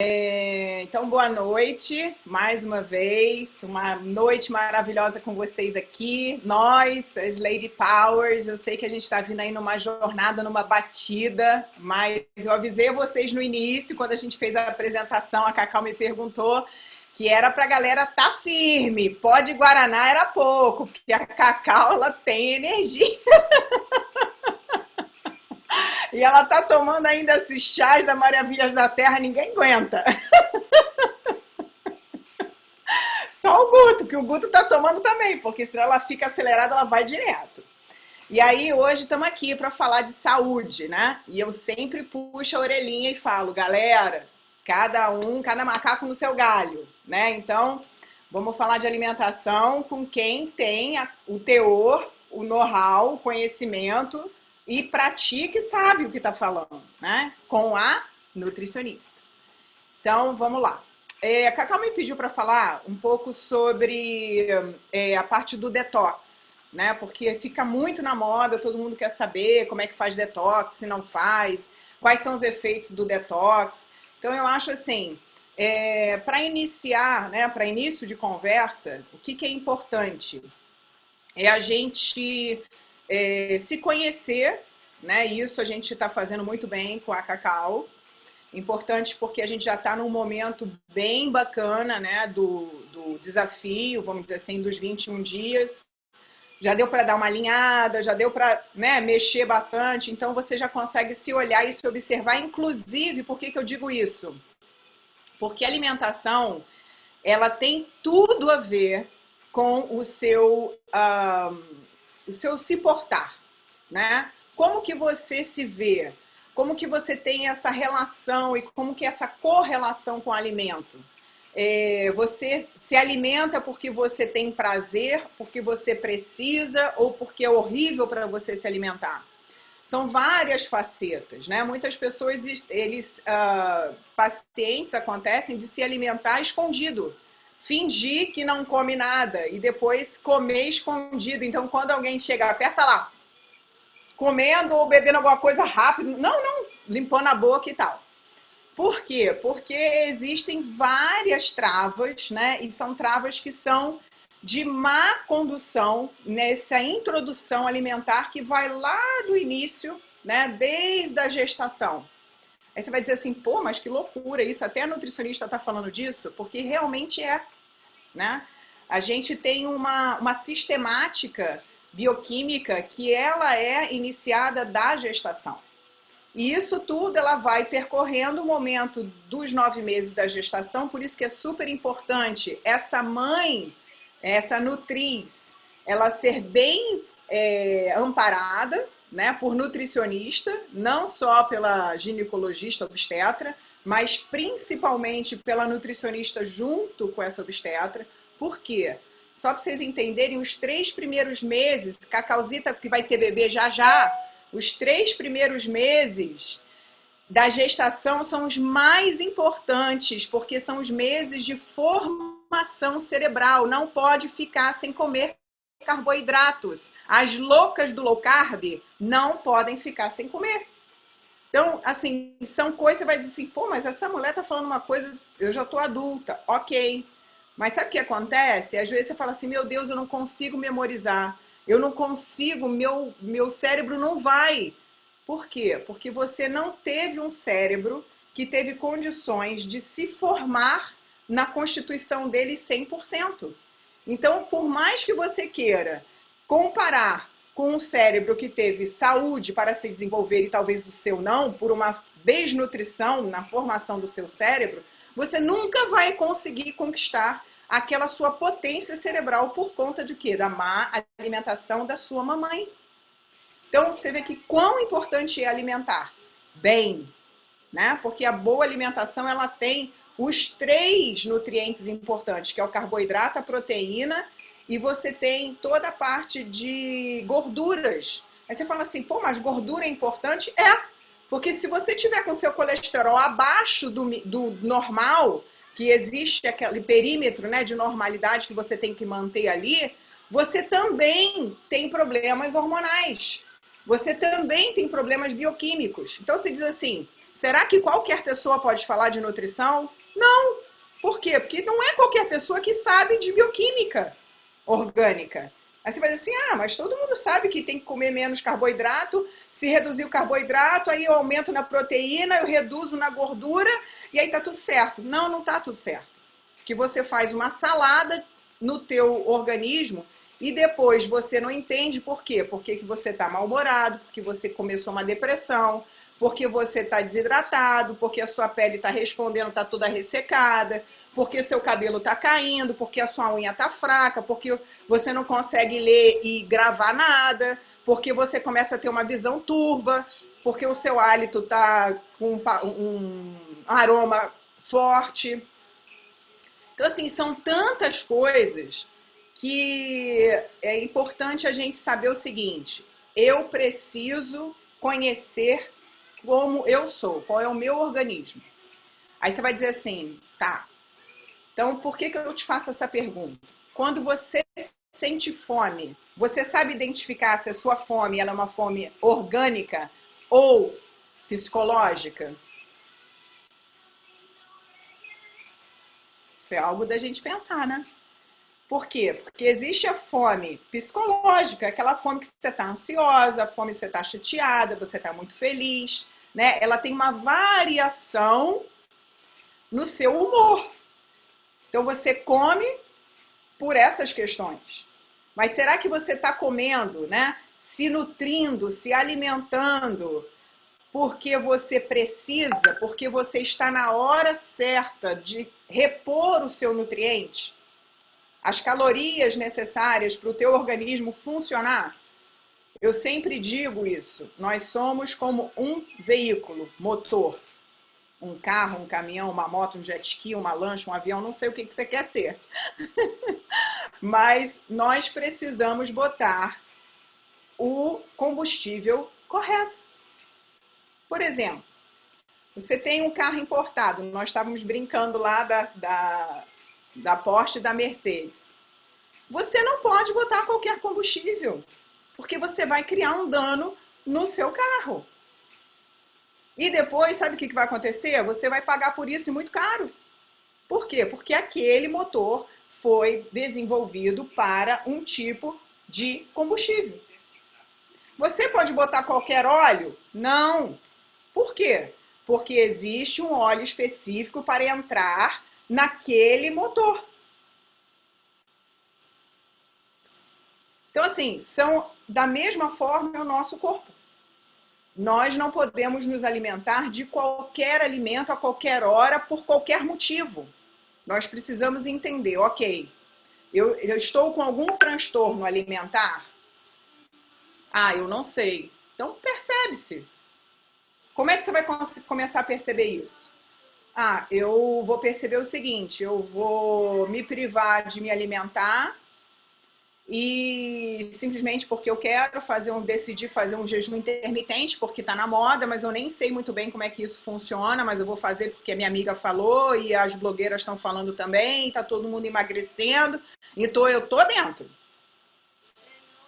Então, boa noite, mais uma vez, uma noite maravilhosa com vocês aqui. Nós, as Lady Powers, eu sei que a gente está vindo aí numa jornada, numa batida, mas eu avisei vocês no início, quando a gente fez a apresentação, a Cacau me perguntou que era para a galera estar firme, pó de Guaraná era pouco, porque a Cacau, ela tem energia. E ela tá tomando ainda esses chás da Maravilhas da Terra, ninguém aguenta. Só o Guto, que o Guto tá tomando também, porque senão ela fica acelerada, ela vai direto. E aí, hoje estamos aqui para falar de saúde, né? E eu sempre puxo a orelhinha e falo, galera, cada macaco no seu galho, né? Então, vamos falar de alimentação com quem tem o teor, o know-how, o conhecimento e pratica e sabe o que está falando, né? Com a nutricionista. Então, vamos lá. A Cacau me pediu para falar um pouco sobre a parte do detox, né? Porque fica muito na moda, todo mundo quer saber como é que faz detox, se não faz, quais são os efeitos do detox. Então, eu acho assim, para iniciar, né, para início de conversa, o que é importante? É a gente se conhecer, né? Isso a gente está fazendo muito bem com a Cacau. Importante porque a gente já está num momento bem bacana, né? Do desafio, vamos dizer assim, dos 21 dias. Já deu para dar uma alinhada, já deu para, né, mexer bastante. Então você já consegue se olhar e se observar. Inclusive, por que eu digo isso? Porque a alimentação, ela tem tudo a ver com o seu se portar, né? Como que você se vê? Como que você tem essa relação e como que essa correlação com o alimento? Você se alimenta porque você tem prazer, porque você precisa ou porque é horrível para você se alimentar? São várias facetas, né? Muitas pessoas, pacientes acontecem de se alimentar escondido. Fingir que não come nada e depois comer escondido. Então, quando alguém chega, aperta lá, comendo ou bebendo alguma coisa rápido, não, limpando a boca e tal. Por quê? Porque existem várias travas, né? E são travas que são de má condução nessa introdução alimentar que vai lá do início, né? Desde a gestação. Aí você vai dizer assim, pô, mas que loucura isso, até a nutricionista está falando disso, porque realmente é, né? A gente tem uma sistemática bioquímica que ela é iniciada da gestação. E isso tudo ela vai percorrendo o momento dos 9 meses da gestação, por isso que é super importante essa mãe, essa nutriz, ela ser bem amparada, né, por nutricionista, não só pela ginecologista obstetra, mas principalmente pela nutricionista junto com essa obstetra. Por quê? Só para vocês entenderem, os 3 primeiros meses, Cacauzita que vai ter bebê já já, os 3 primeiros meses da gestação são os mais importantes, porque são os meses de formação cerebral. Não pode ficar sem comer carboidratos. As loucas do low carb não podem ficar sem comer. Então, assim, são coisas, você vai dizer assim, pô, mas essa mulher tá falando uma coisa, eu já tô adulta, ok. Mas sabe o que acontece? Às vezes você fala assim, meu Deus, eu não consigo memorizar, eu não consigo, meu cérebro não vai. Por quê? Porque você não teve um cérebro que teve condições de se formar na constituição dele 100%. Então, por mais que você queira comparar com um cérebro que teve saúde para se desenvolver e talvez o seu não, por uma desnutrição na formação do seu cérebro, você nunca vai conseguir conquistar aquela sua potência cerebral por conta de quê? Da má alimentação da sua mamãe. Então, você vê que quão importante é alimentar-se bem, né? Porque a boa alimentação, ela tem os 3 nutrientes importantes, que é o carboidrato, a proteína, e você tem toda a parte de gorduras. Aí você fala assim, pô, mas gordura é importante? É, porque se você tiver com seu colesterol abaixo do normal, que existe aquele perímetro, né, de normalidade que você tem que manter ali, você também tem problemas hormonais. Você também tem problemas bioquímicos. Então você diz assim, Será que qualquer pessoa pode falar de nutrição? Não. Por quê? Porque não é qualquer pessoa que sabe de bioquímica orgânica. Aí você vai dizer assim, mas todo mundo sabe que tem que comer menos carboidrato, se reduzir o carboidrato, aí eu aumento na proteína, eu reduzo na gordura, e aí tá tudo certo. Não, não tá tudo certo. Que você faz uma salada no teu organismo e depois você não entende por quê. Por que você tá mal-humorado, porque você começou uma depressão, porque você tá desidratado, porque a sua pele tá respondendo, tá toda ressecada, porque seu cabelo tá caindo, porque a sua unha tá fraca, porque você não consegue ler e gravar nada, porque você começa a ter uma visão turva, porque o seu hálito tá com um aroma forte. Então, assim, são tantas coisas que é importante a gente saber o seguinte: eu preciso conhecer como eu sou, qual é o meu organismo. Aí você vai dizer assim, tá, então por que eu te faço essa pergunta? Quando você sente fome, você sabe identificar se a sua fome ela é uma fome orgânica ou psicológica? Isso é algo da gente pensar, né? Por quê? Porque existe a fome psicológica, aquela fome que você está ansiosa, a fome que você está chateada, você está muito feliz, né? Ela tem uma variação no seu humor. Então você come por essas questões. Mas será que você está comendo, né? Se nutrindo, se alimentando, porque você precisa, porque você está na hora certa de repor o seu nutriente? As calorias necessárias para o teu organismo funcionar? Eu sempre digo isso, nós somos como um veículo, motor. Um carro, um caminhão, uma moto, um jet ski, uma lancha, um avião, não sei o que você quer ser. Mas nós precisamos botar o combustível correto. Por exemplo, você tem um carro importado, nós estávamos brincando lá da Porsche e da Mercedes. Você não pode botar qualquer combustível, porque você vai criar um dano no seu carro. E depois, sabe o que vai acontecer? Você vai pagar por isso muito caro. Por quê? Porque aquele motor foi desenvolvido para um tipo de combustível. Você pode botar qualquer óleo? Não. Por quê? Porque existe um óleo específico para entrar naquele motor. Então, assim, são da mesma forma o nosso corpo. Nós não podemos nos alimentar de qualquer alimento a qualquer hora, por qualquer motivo. Nós precisamos entender, ok, eu estou com algum transtorno alimentar? Eu não sei. Então, percebe-se. Como é que você vai começar a perceber isso? Eu vou perceber o seguinte, eu vou me privar de me alimentar e simplesmente porque eu quero decidir fazer um jejum intermitente, porque está na moda, mas eu nem sei muito bem como é que isso funciona, mas eu vou fazer porque a minha amiga falou e as blogueiras estão falando também, está todo mundo emagrecendo, então eu tô dentro.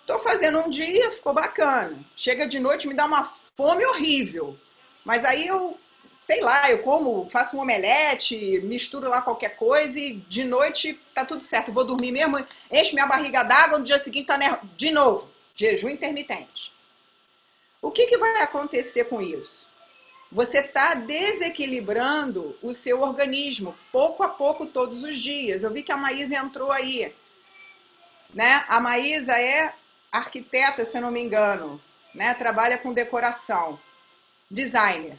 Tô fazendo um dia, ficou bacana. Chega de noite, me dá uma fome horrível. Mas aí sei lá, eu faço um omelete, misturo lá qualquer coisa e de noite tá tudo certo. Eu vou dormir mesmo, enche minha barriga d'água, no dia seguinte tá de novo, jejum intermitente. O que vai acontecer com isso? Você está desequilibrando o seu organismo, pouco a pouco, todos os dias. Eu vi que a Maísa entrou aí, né? A Maísa é arquiteta, se eu não me engano, né? Trabalha com decoração, designer.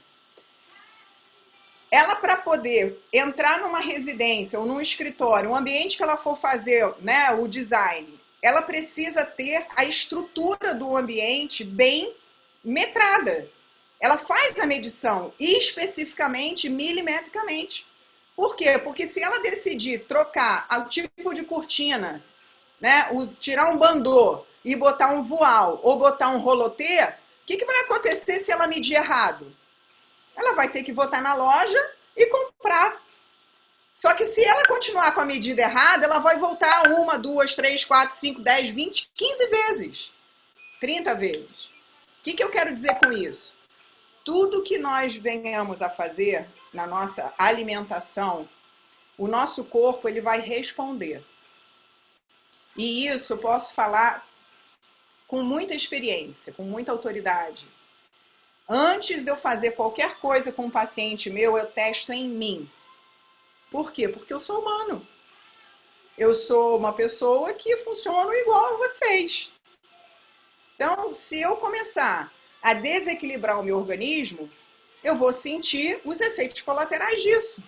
Ela, para poder entrar numa residência ou num escritório, um ambiente que ela for fazer, né, o design, ela precisa ter a estrutura do ambiente bem metrada. Ela faz a medição especificamente, milimetricamente. Por quê? Porque se ela decidir trocar o tipo de cortina, né, tirar um bandô e botar um voal ou botar um rolotê, o que vai acontecer se ela medir errado? Ela vai ter que voltar na loja e comprar. Só que se ela continuar com a medida errada, ela vai voltar 1, 2, 3, 4, 5, 10, 20, 15 vezes. 30 vezes. O que eu quero dizer com isso? tudo que nós venhamos a fazer na nossa alimentação, o nosso corpo ele vai responder. E isso eu posso falar com muita experiência, com muita autoridade. Antes de eu fazer qualquer coisa com um paciente meu, eu testo em mim. Por quê? Porque eu sou humano. Eu sou uma pessoa que funciona igual a vocês. Então, se eu começar a desequilibrar o meu organismo, eu vou sentir os efeitos colaterais disso.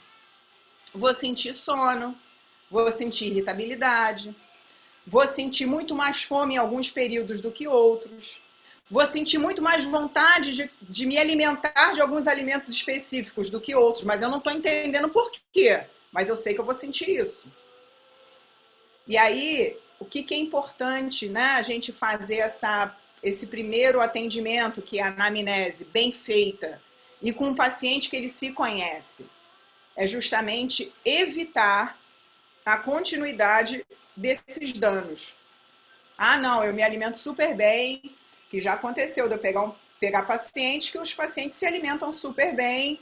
Vou sentir sono, vou sentir irritabilidade, vou sentir muito mais fome em alguns períodos do que outros, vou sentir muito mais vontade de me alimentar de alguns alimentos específicos do que outros, mas eu não estou entendendo por quê, mas eu sei que eu vou sentir isso. E aí, o que é importante, né, a gente fazer esse primeiro atendimento, que é a anamnese bem feita, e com um paciente que ele se conhece, é justamente evitar a continuidade desses danos. Ah, não, eu me alimento super bem, que já aconteceu de eu pegar pacientes que os pacientes se alimentam super bem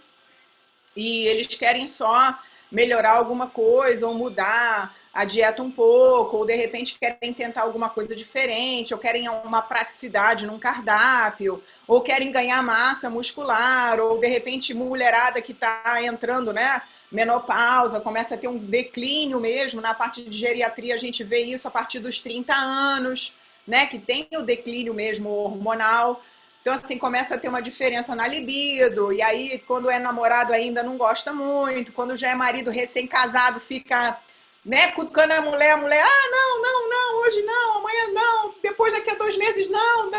e eles querem só melhorar alguma coisa ou mudar a dieta um pouco, ou de repente querem tentar alguma coisa diferente, ou querem uma praticidade num cardápio, ou querem ganhar massa muscular, ou de repente mulherada que está entrando, né, menopausa, começa a ter um declínio mesmo, na parte de geriatria a gente vê isso a partir dos 30 anos, né, que tem o declínio mesmo hormonal. Então, assim, começa a ter uma diferença na libido, e aí, quando é namorado ainda não gosta muito, quando já é marido recém-casado, fica, né, cutucando a mulher, não, hoje não, amanhã não, depois daqui a 2 meses, não,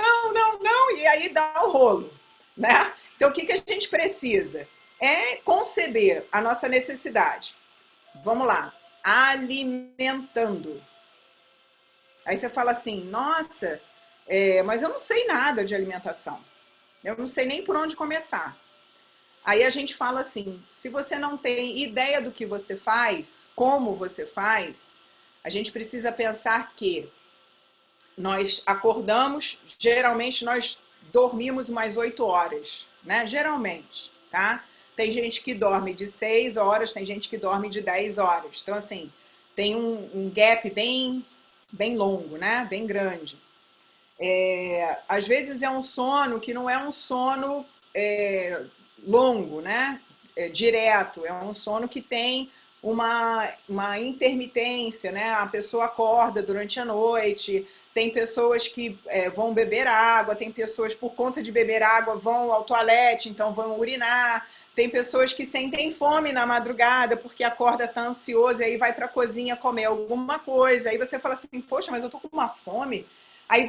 e aí dá o rolo, né? Então, o que a gente precisa? É conceber a nossa necessidade. Vamos lá, alimentando. Aí você fala assim, nossa, mas eu não sei nada de alimentação. Eu não sei nem por onde começar. Aí a gente fala assim, se você não tem ideia do que você faz, como você faz, a gente precisa pensar que nós acordamos, geralmente nós dormimos umas 8 horas, né? Geralmente, tá? Tem gente que dorme de 6 horas, tem gente que dorme de 10 horas. Então, assim, tem um gap bem longo, né? Bem grande. Às vezes é um sono que não é um sono longo, né? Direto, é um sono que tem uma intermitência, né? A pessoa acorda durante a noite, tem pessoas que vão beber água, tem pessoas por conta de beber água vão ao toalete, então vão urinar, tem pessoas que sentem fome na madrugada porque acorda, tá ansioso e aí vai para a cozinha comer alguma coisa, aí você fala assim, poxa, mas eu tô com uma fome, aí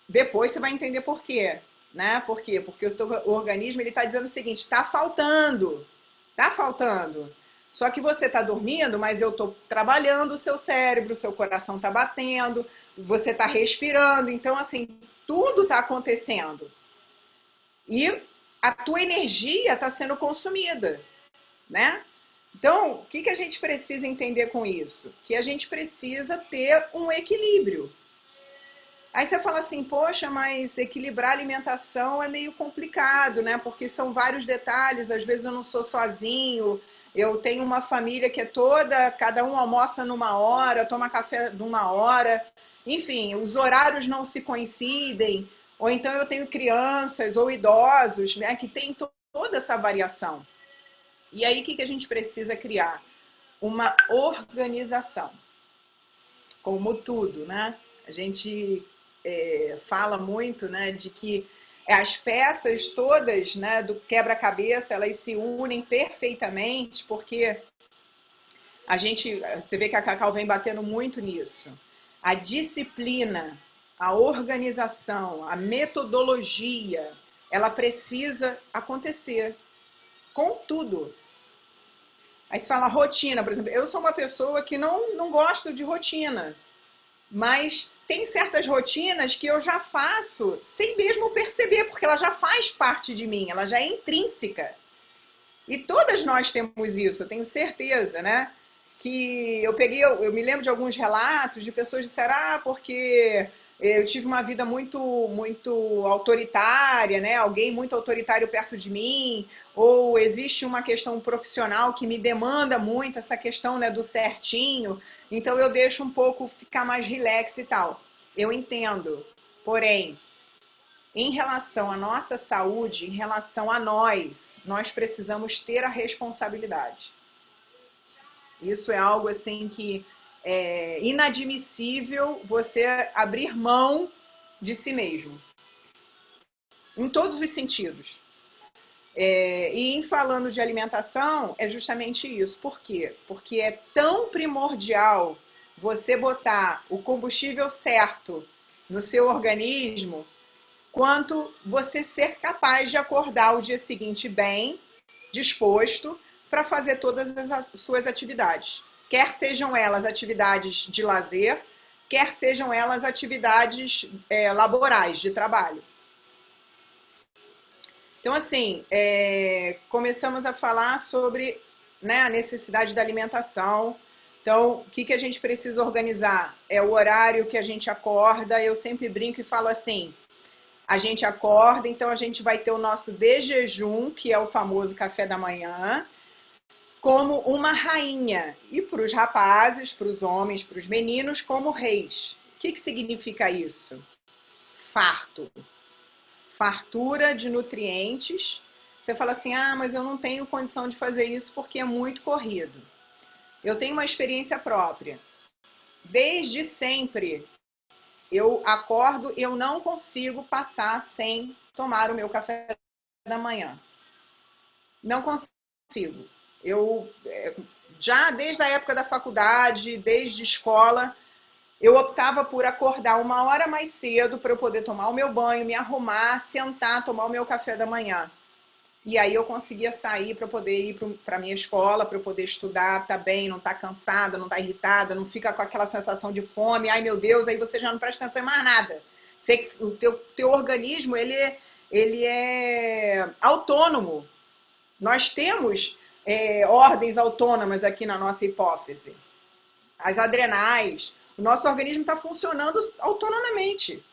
depois você vai entender por quê. Né? Por quê? Porque o teu organismo está dizendo o seguinte, está faltando. Só que você está dormindo, mas eu estou trabalhando o seu cérebro, o seu coração está batendo, você está respirando, então assim, tudo está acontecendo. E a tua energia está sendo consumida, né? Então, o que a gente precisa entender com isso? Que a gente precisa ter um equilíbrio. Aí você fala assim, poxa, mas equilibrar a alimentação é meio complicado, né? Porque são vários detalhes, às vezes eu não sou sozinho, eu tenho uma família que é toda, cada um almoça numa hora, toma café numa hora, enfim, os horários não se coincidem, ou então eu tenho crianças ou idosos, né, que tem toda essa variação. E aí o que a gente precisa criar? Uma organização, como tudo, né? A gente fala muito, né, de que as peças todas, né, do quebra-cabeça, elas se unem perfeitamente, porque você vê que a Cacau vem batendo muito nisso. A disciplina, a organização, a metodologia, ela precisa acontecer com tudo. Aí se fala rotina, por exemplo, eu sou uma pessoa que não gosto de rotina. Mas tem certas rotinas que eu já faço sem mesmo perceber, porque ela já faz parte de mim, ela já é intrínseca. E todas nós temos isso, eu tenho certeza, né? Que eu me lembro de alguns relatos de pessoas que disseram, porque eu tive uma vida muito autoritária, né? Alguém muito autoritário perto de mim, ou existe uma questão profissional que me demanda muito essa questão, né, do certinho, então eu deixo um pouco ficar mais relax e tal. Eu entendo. Porém, em relação à nossa saúde, em relação a nós precisamos ter a responsabilidade. Isso é algo assim que é inadmissível você abrir mão de si mesmo, em todos os sentidos. E em falando de alimentação, é justamente isso. Por quê? Porque é tão primordial você botar o combustível certo no seu organismo, quanto você ser capaz de acordar o dia seguinte bem, disposto, para fazer todas as suas atividades. Quer sejam elas atividades de lazer, quer sejam elas atividades laborais, de trabalho. Então, assim, começamos a falar sobre, né, a necessidade da alimentação. Então, o que a gente precisa organizar? É o horário que a gente acorda. Eu sempre brinco e falo assim, a gente acorda, então a gente vai ter o nosso de jejum, que é o famoso café da manhã, como uma rainha. E para os rapazes, para os homens, para os meninos, como reis. O que significa isso? Farto. Fartura de nutrientes. Você fala assim, ah, mas eu não tenho condição de fazer isso porque é muito corrido. Eu tenho uma experiência própria. Desde sempre, eu acordo, eu não consigo passar sem tomar o meu café da manhã. Não consigo. Eu, já desde a época da faculdade, desde escola, eu optava por acordar 1 hora mais cedo para eu poder tomar o meu banho, me arrumar, sentar, tomar o meu café da manhã. E aí eu conseguia sair para poder ir para a minha escola, para eu poder estudar, tá bem, não tá cansada, não tá irritada, não fica com aquela sensação de fome, ai meu Deus, aí você já não presta atenção em mais nada. O teu organismo, ele é autônomo. Nós temos ordens autônomas aqui na nossa hipófise. As adrenais, o nosso organismo está funcionando autonomamente.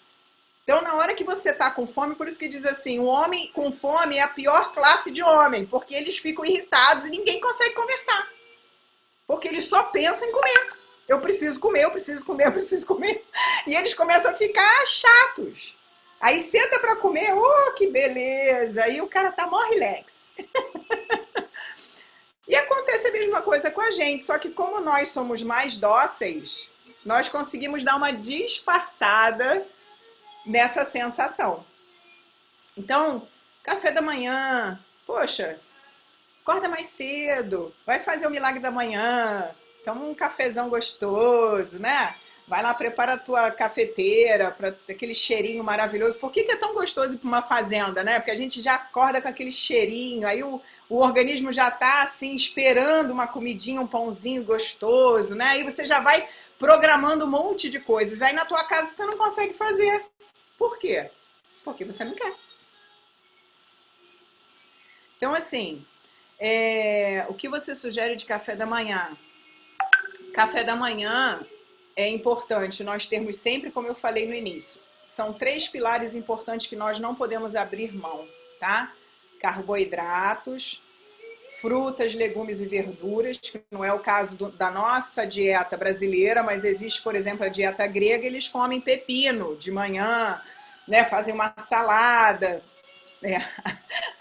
Então, na hora que você está com fome, por isso que diz assim, um homem com fome é a pior classe de homem, porque eles ficam irritados e ninguém consegue conversar. Porque eles só pensam em comer. Eu preciso comer, eu preciso comer, eu preciso comer. E eles começam a ficar chatos. Aí senta para comer, oh, que beleza. Aí o cara tá mó relax. E acontece a mesma coisa com a gente, só que como nós somos mais dóceis, nós conseguimos dar uma disfarçada nessa sensação. Então, café da manhã, poxa, acorda mais cedo, vai fazer o milagre da manhã, toma um cafezão gostoso, né? Vai lá, prepara a tua cafeteira para aquele cheirinho maravilhoso. Por que é tão gostoso ir para uma fazenda, né? Porque a gente já acorda com aquele cheirinho, aí o organismo já tá assim esperando uma comidinha, um pãozinho gostoso, né? Aí você já vai programando um monte de coisas. Aí na tua casa você não consegue fazer. Por quê? Porque você não quer. Então, assim, o que você sugere de café da manhã? Café da manhã é importante nós termos sempre, como eu falei no início, são 3 pilares importantes que nós não podemos abrir mão, tá? Carboidratos, frutas, legumes e verduras, que não é o caso da nossa dieta brasileira, mas existe, por exemplo, a dieta grega, eles comem pepino de manhã, né? Fazem uma salada,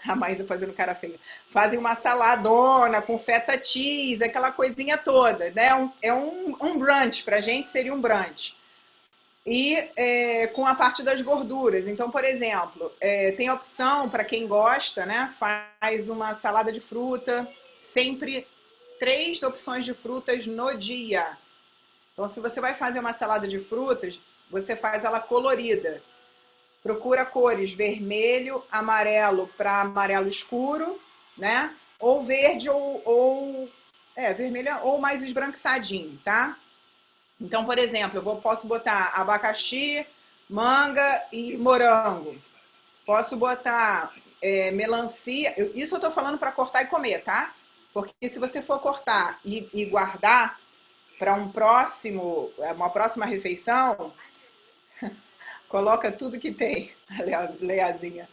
a Maísa fazendo cara feia, fazem uma saladona com feta cheese, aquela coisinha toda, né? Um brunch, pra gente seria um brunch. E com a parte das gorduras. Então, por exemplo, tem a opção para quem gosta, né? Faz uma salada de fruta, sempre 3 opções de frutas no dia. Então, se você vai fazer uma salada de frutas, você faz ela colorida. Procura cores vermelho, amarelo para amarelo escuro, né? Ou verde ou vermelho ou mais esbranquiçadinho, tá? Então, por exemplo, posso botar abacaxi, manga e morango. Posso botar melancia. Isso eu tô falando para cortar e comer, tá? Porque se você for cortar e guardar para uma próxima refeição, Coloca tudo que tem, Leazinha.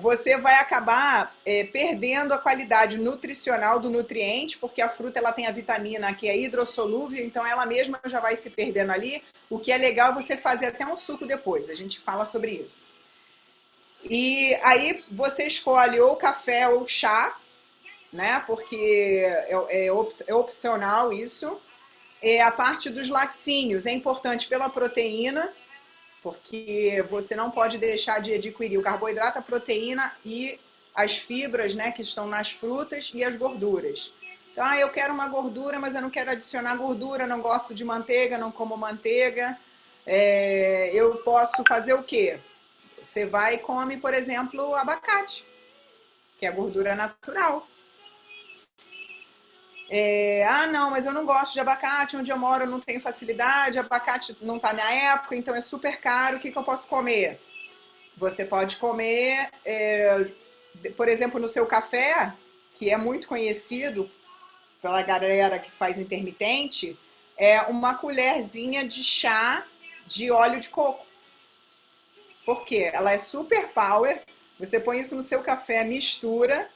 Você vai acabar perdendo a qualidade nutricional do nutriente, porque a fruta ela tem a vitamina que é hidrossolúvel, então ela mesma já vai se perdendo ali. O que é legal é você fazer até um suco depois, a gente fala sobre isso. E aí você escolhe ou café ou chá, né? Porque é opcional isso. A parte dos laticínios é importante pela proteína, porque você não pode deixar de adquirir o carboidrato, a proteína e as fibras, né, que estão nas frutas e as gorduras. Então, eu quero uma gordura, mas eu não quero adicionar gordura, não gosto de manteiga, não como manteiga. Eu posso fazer o quê? Você vai e come, por exemplo, abacate, que é gordura natural. Não, mas eu não gosto de abacate, onde eu moro eu não tenho facilidade, abacate não está na época, então é super caro, o que eu posso comer? Você pode comer, por exemplo, no seu café, que é muito conhecido pela galera que faz intermitente, é uma colherzinha de chá de óleo de coco. Por quê? Ela é super power, você põe isso no seu café, mistura,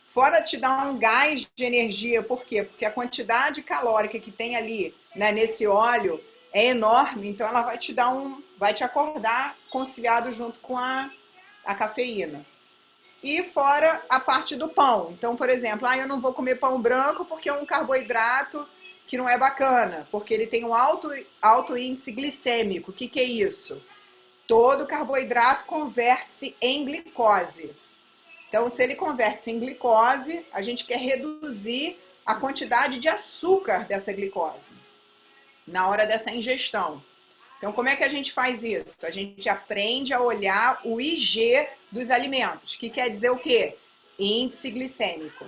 fora te dar um gás de energia, por quê? Porque a quantidade calórica que tem ali, né, nesse óleo é enorme, então ela vai te dar vai te acordar conciliado junto com a cafeína. E fora a parte do pão. Então, por exemplo, eu não vou comer pão branco porque é um carboidrato que não é bacana, porque ele tem um alto índice glicêmico. O que é isso? Todo carboidrato converte-se em glicose. Então, se ele converte-se em glicose, a gente quer reduzir a quantidade de açúcar dessa glicose na hora dessa ingestão. Então, como é que a gente faz isso? A gente aprende a olhar o IG dos alimentos, que quer dizer o quê? Índice glicêmico.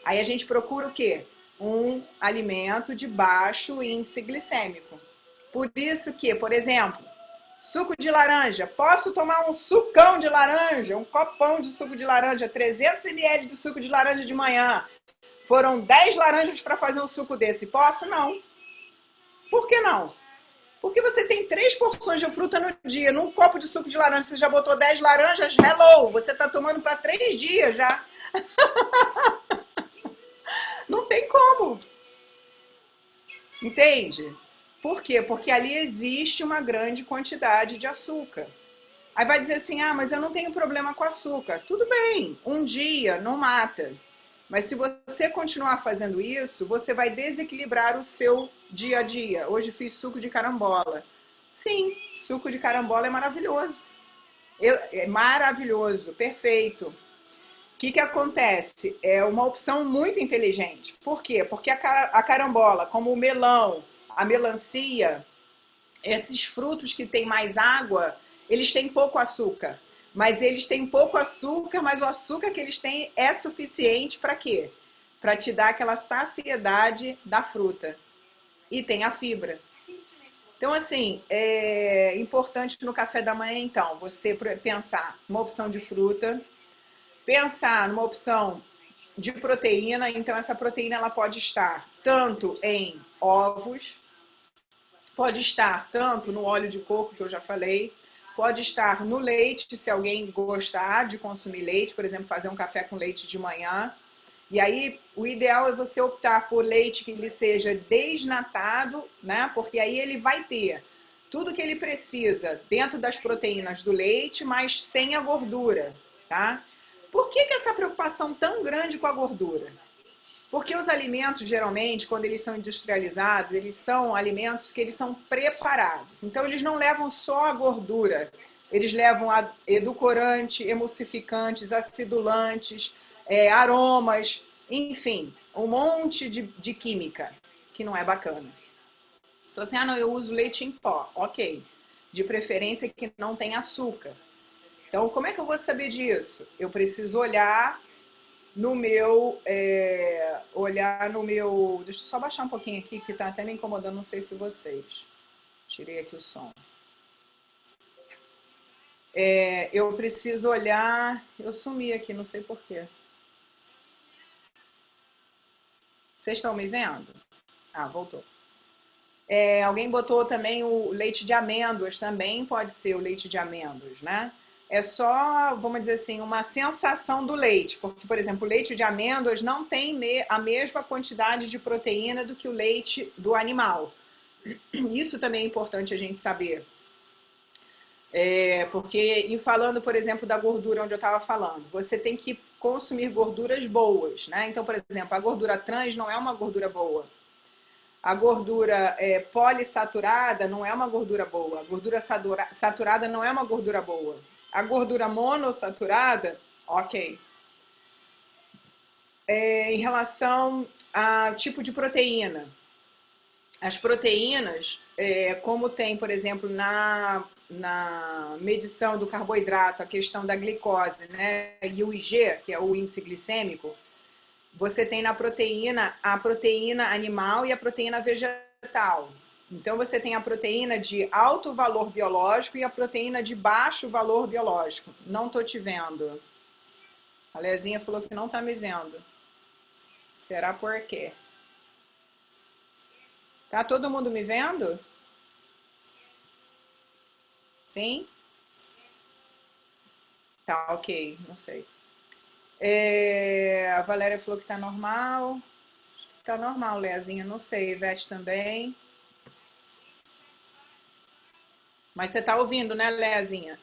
Aí a gente procura o quê? Um alimento de baixo índice glicêmico. Por isso que, por exemplo, suco de laranja. Posso tomar um sucão de laranja, um copão de suco de laranja, 300 ml de suco de laranja de manhã. Foram 10 laranjas para fazer um suco desse. Posso? Não. Por que não? Porque você tem 3 porções de fruta no dia. Num copo de suco de laranja, você já botou 10 laranjas. Hello! Você está tomando para 3 dias já. Não tem como. Entende? Por quê? Porque ali existe uma grande quantidade de açúcar. Aí vai dizer assim, mas eu não tenho problema com açúcar. Tudo bem, um dia não mata. Mas se você continuar fazendo isso, você vai desequilibrar o seu dia a dia. Hoje fiz suco de carambola. Sim, suco de carambola é maravilhoso. É maravilhoso, perfeito. O que acontece? É uma opção muito inteligente. Por quê? Porque a carambola, como o melão, a melancia, esses frutos que têm mais água, eles têm pouco açúcar. Mas eles têm pouco açúcar, mas o açúcar que eles têm é suficiente para quê? Para te dar aquela saciedade da fruta. E tem a fibra. Então, assim, é importante no café da manhã, então, você pensar numa opção de fruta, pensar numa opção de proteína. Então, essa proteína ela pode estar tanto em ovos, pode estar tanto no óleo de coco, que eu já falei, pode estar no leite, se alguém gostar de consumir leite, por exemplo, fazer um café com leite de manhã. E aí, o ideal é você optar por leite que ele seja desnatado, né? Porque aí ele vai ter tudo que ele precisa dentro das proteínas do leite, mas sem a gordura, tá? Por que essa preocupação tão grande com a gordura? Porque os alimentos, geralmente, quando eles são industrializados, eles são alimentos que eles são preparados. Então, eles não levam só a gordura. Eles levam edulcorante, emulsificantes, acidulantes, aromas, enfim, um monte de química que não é bacana. Então, assim, não, eu uso leite em pó. Ok. De preferência que não tem açúcar. Então, como é que eu vou saber disso? Eu preciso olhar no meu, deixa eu só baixar um pouquinho aqui, que tá até me incomodando, não sei se vocês. Tirei aqui o som. Eu preciso olhar, eu sumi aqui, não sei porquê. Vocês estão me vendo? Voltou. Alguém botou também o leite de amêndoas, também pode ser o leite de amêndoas, né? É só, vamos dizer assim, uma sensação do leite, porque, por exemplo, o leite de amêndoas não tem a mesma quantidade de proteína do que o leite do animal. Isso também é importante a gente saber. Porque, em falando, por exemplo, da gordura onde eu estava falando, você tem que consumir gorduras boas, né? Então, por exemplo, a gordura trans não é uma gordura boa. A gordura polissaturada não é uma gordura boa. A gordura saturada não é uma gordura boa. A gordura monossaturada, ok. Em relação a tipo de proteína. As proteínas, como tem, por exemplo, na medição do carboidrato, a questão da glicose, né, e o IG, que é o índice glicêmico, você tem na proteína a proteína animal e a proteína vegetal. Então você tem a proteína de alto valor biológico e a proteína de baixo valor biológico. Não tô te vendo. A Lezinha falou que não tá me vendo. Será por quê? Tá todo mundo me vendo? Sim? Tá, ok, não sei. A Valéria falou que tá normal. Tá normal, Leazinha, não sei. Ivete também. Mas você tá ouvindo, né, Leazinha?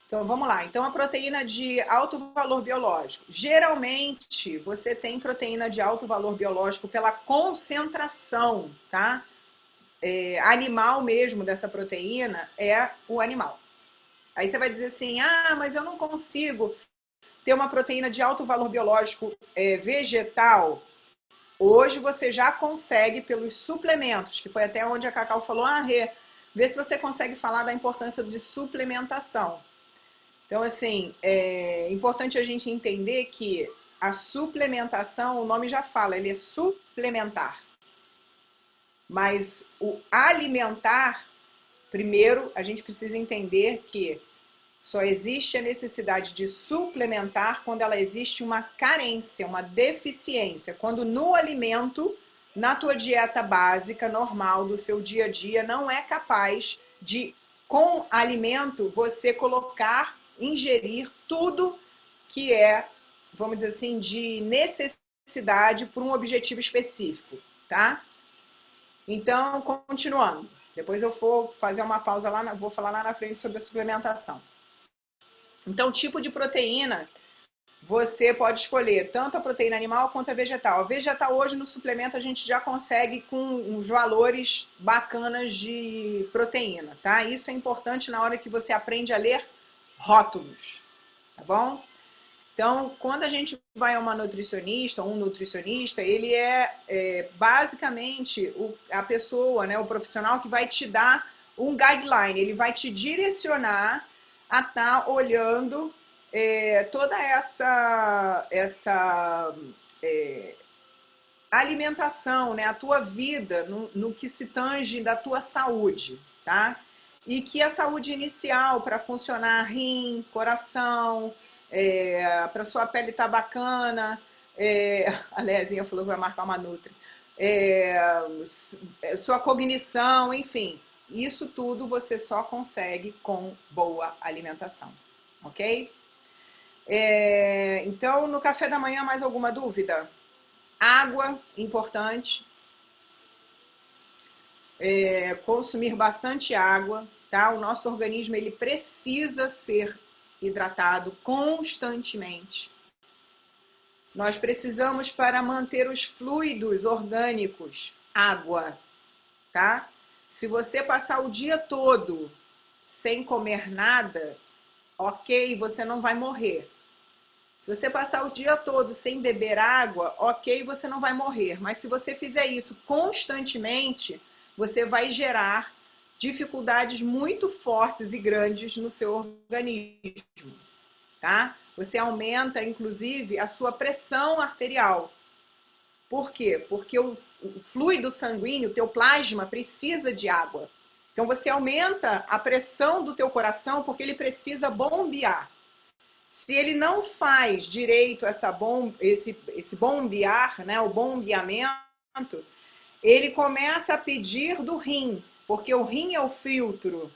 Então vamos lá. Então a proteína de alto valor biológico. Geralmente você tem proteína de alto valor biológico pela concentração, tá? Animal mesmo dessa proteína é o animal. Aí você vai dizer assim: ah, mas eu não consigo ter uma proteína de alto valor biológico vegetal. Hoje você já consegue pelos suplementos, que foi até onde a Cacau falou: ah, Rê, vê se você consegue falar da importância de suplementação. Então, assim, é importante a gente entender que a suplementação, o nome já fala, ele é suplementar. Mas o alimentar, primeiro, a gente precisa entender que só existe a necessidade de suplementar quando ela existe uma carência, uma deficiência. Quando no alimento, na tua dieta básica, normal, do seu dia a dia, não é capaz de, com alimento, você colocar, ingerir tudo que é, vamos dizer assim, de necessidade por um objetivo específico, tá? Então, continuando. Depois eu vou fazer uma pausa lá, vou falar lá na frente sobre a suplementação. Então, tipo de proteína, você pode escolher tanto a proteína animal quanto a vegetal. A vegetal hoje no suplemento a gente já consegue com uns valores bacanas de proteína, tá? Isso é importante na hora que você aprende a ler rótulos, tá bom? Então, quando a gente vai a uma nutricionista, um nutricionista, ele basicamente a pessoa, né, o profissional que vai te dar um guideline, ele vai te direcionar a estar olhando toda essa alimentação, né, a tua vida no que se tange da tua saúde, tá? E que a saúde inicial para funcionar rim, coração, para sua pele estar bacana, a Lezinha falou que vai marcar uma nutri, sua cognição, enfim, isso tudo você só consegue com boa alimentação, ok? Então, no café da manhã, mais alguma dúvida? Água, importante. Consumir bastante água, tá? O nosso organismo, ele precisa ser hidratado constantemente. Nós precisamos, para manter os fluidos orgânicos, água, tá? Se você passar o dia todo sem comer nada, ok, você não vai morrer. Se você passar o dia todo sem beber água, ok, você não vai morrer. Mas se você fizer isso constantemente, você vai gerar dificuldades muito fortes e grandes no seu organismo, tá? Você aumenta, inclusive, a sua pressão arterial. Por quê? Porque o fluido sanguíneo, o teu plasma, precisa de água. Então você aumenta a pressão do teu coração porque ele precisa bombear. Se ele não faz direito esse bombear, né, o bombeamento, ele começa a pedir do rim, porque o rim é o filtro.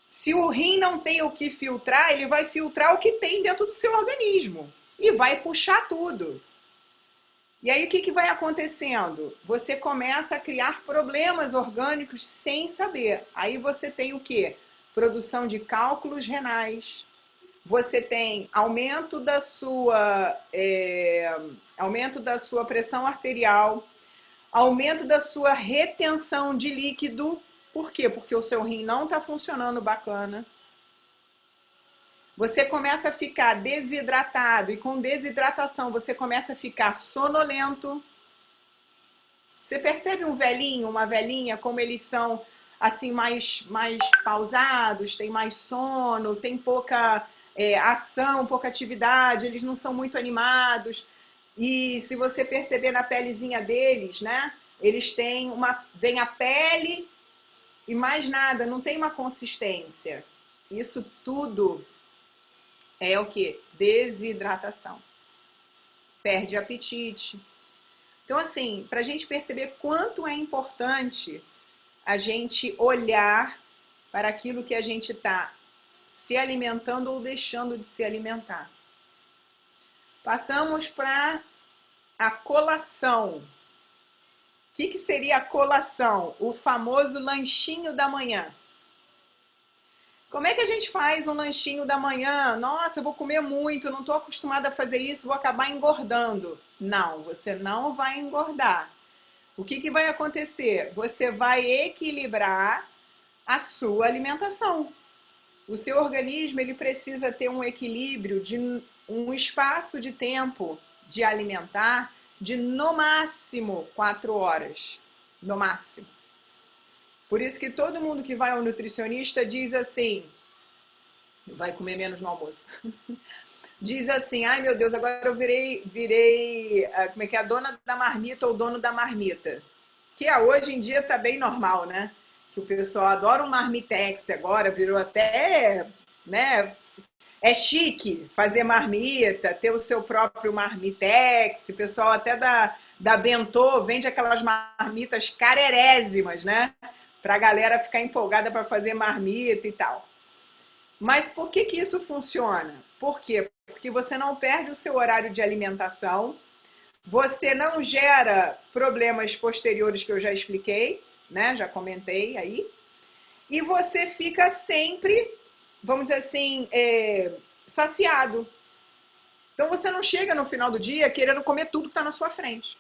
Se o rim não tem o que filtrar, ele vai filtrar o que tem dentro do seu organismo e vai puxar tudo. E aí o que vai acontecendo? Você começa a criar problemas orgânicos sem saber. Aí você tem o quê? Produção de cálculos renais. Você tem aumento da sua pressão arterial, aumento da sua retenção de líquido. Por quê? Porque o seu rim não está funcionando bacana. Você começa a ficar desidratado e com desidratação você começa a ficar sonolento. Você percebe um velhinho, uma velhinha, como eles são assim mais pausados, tem mais sono, tem pouca ação, pouca atividade, eles não são muito animados. E se você perceber na pelezinha deles, né? Eles têm vem a pele e mais nada, não tem uma consistência. Isso tudo é o que? Desidratação. Perde apetite. Então, assim, para a gente perceber quanto é importante a gente olhar para aquilo que a gente está se alimentando ou deixando de se alimentar. Passamos para a colação. O que seria a colação? O famoso lanchinho da manhã. Como é que a gente faz um lanchinho da manhã? Nossa, eu vou comer muito, não estou acostumada a fazer isso, vou acabar engordando. Não, você não vai engordar. O que vai acontecer? Você vai equilibrar a sua alimentação. O seu organismo ele precisa ter um equilíbrio de um espaço de tempo de alimentar de no máximo 4 horas. No máximo. Por isso que todo mundo que vai ao nutricionista diz assim, vai comer menos no almoço, diz assim, ai meu Deus, agora eu virei como é que é, a dona da marmita ou dono da marmita. Que hoje em dia tá bem normal, né? Que o pessoal adora um marmitex agora, virou até, né? É chique fazer marmita, ter o seu próprio marmitex, o pessoal até da Bentô vende aquelas marmitas carerésimas, né? Para a galera ficar empolgada para fazer marmita e tal. Mas por que isso funciona? Por quê? Porque você não perde o seu horário de alimentação, você não gera problemas posteriores que eu já expliquei, né? Já comentei aí. E você fica sempre, vamos dizer assim, saciado. Então você não chega no final do dia querendo comer tudo que está na sua frente.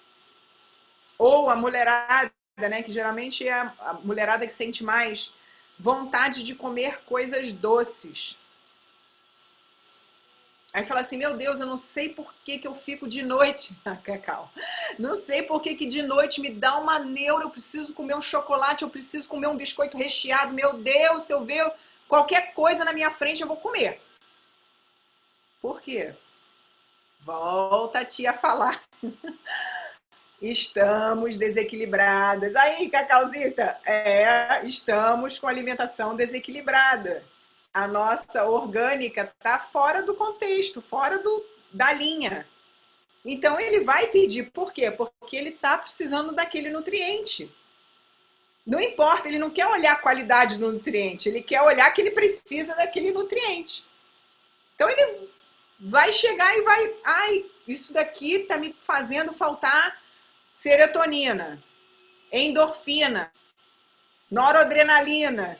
Ou a mulherada, né, que geralmente é a mulherada que sente mais vontade de comer coisas doces. Aí fala assim, meu Deus, eu não sei por que eu fico de noite, Cacau, não sei por que de noite me dá uma neura, eu preciso comer um chocolate, eu preciso comer um biscoito recheado, meu Deus, se eu ver qualquer coisa na minha frente eu vou comer. Por quê? Volta a tia falar. Estamos desequilibradas. Aí, Cacauzita, estamos com alimentação desequilibrada. A nossa orgânica está fora do contexto, fora da linha. Então, ele vai pedir. Por quê? Porque ele está precisando daquele nutriente. Não importa, ele não quer olhar a qualidade do nutriente, ele quer olhar que ele precisa daquele nutriente. Então, ele vai chegar e vai... Ai, isso daqui está me fazendo faltar serotonina, endorfina, noradrenalina,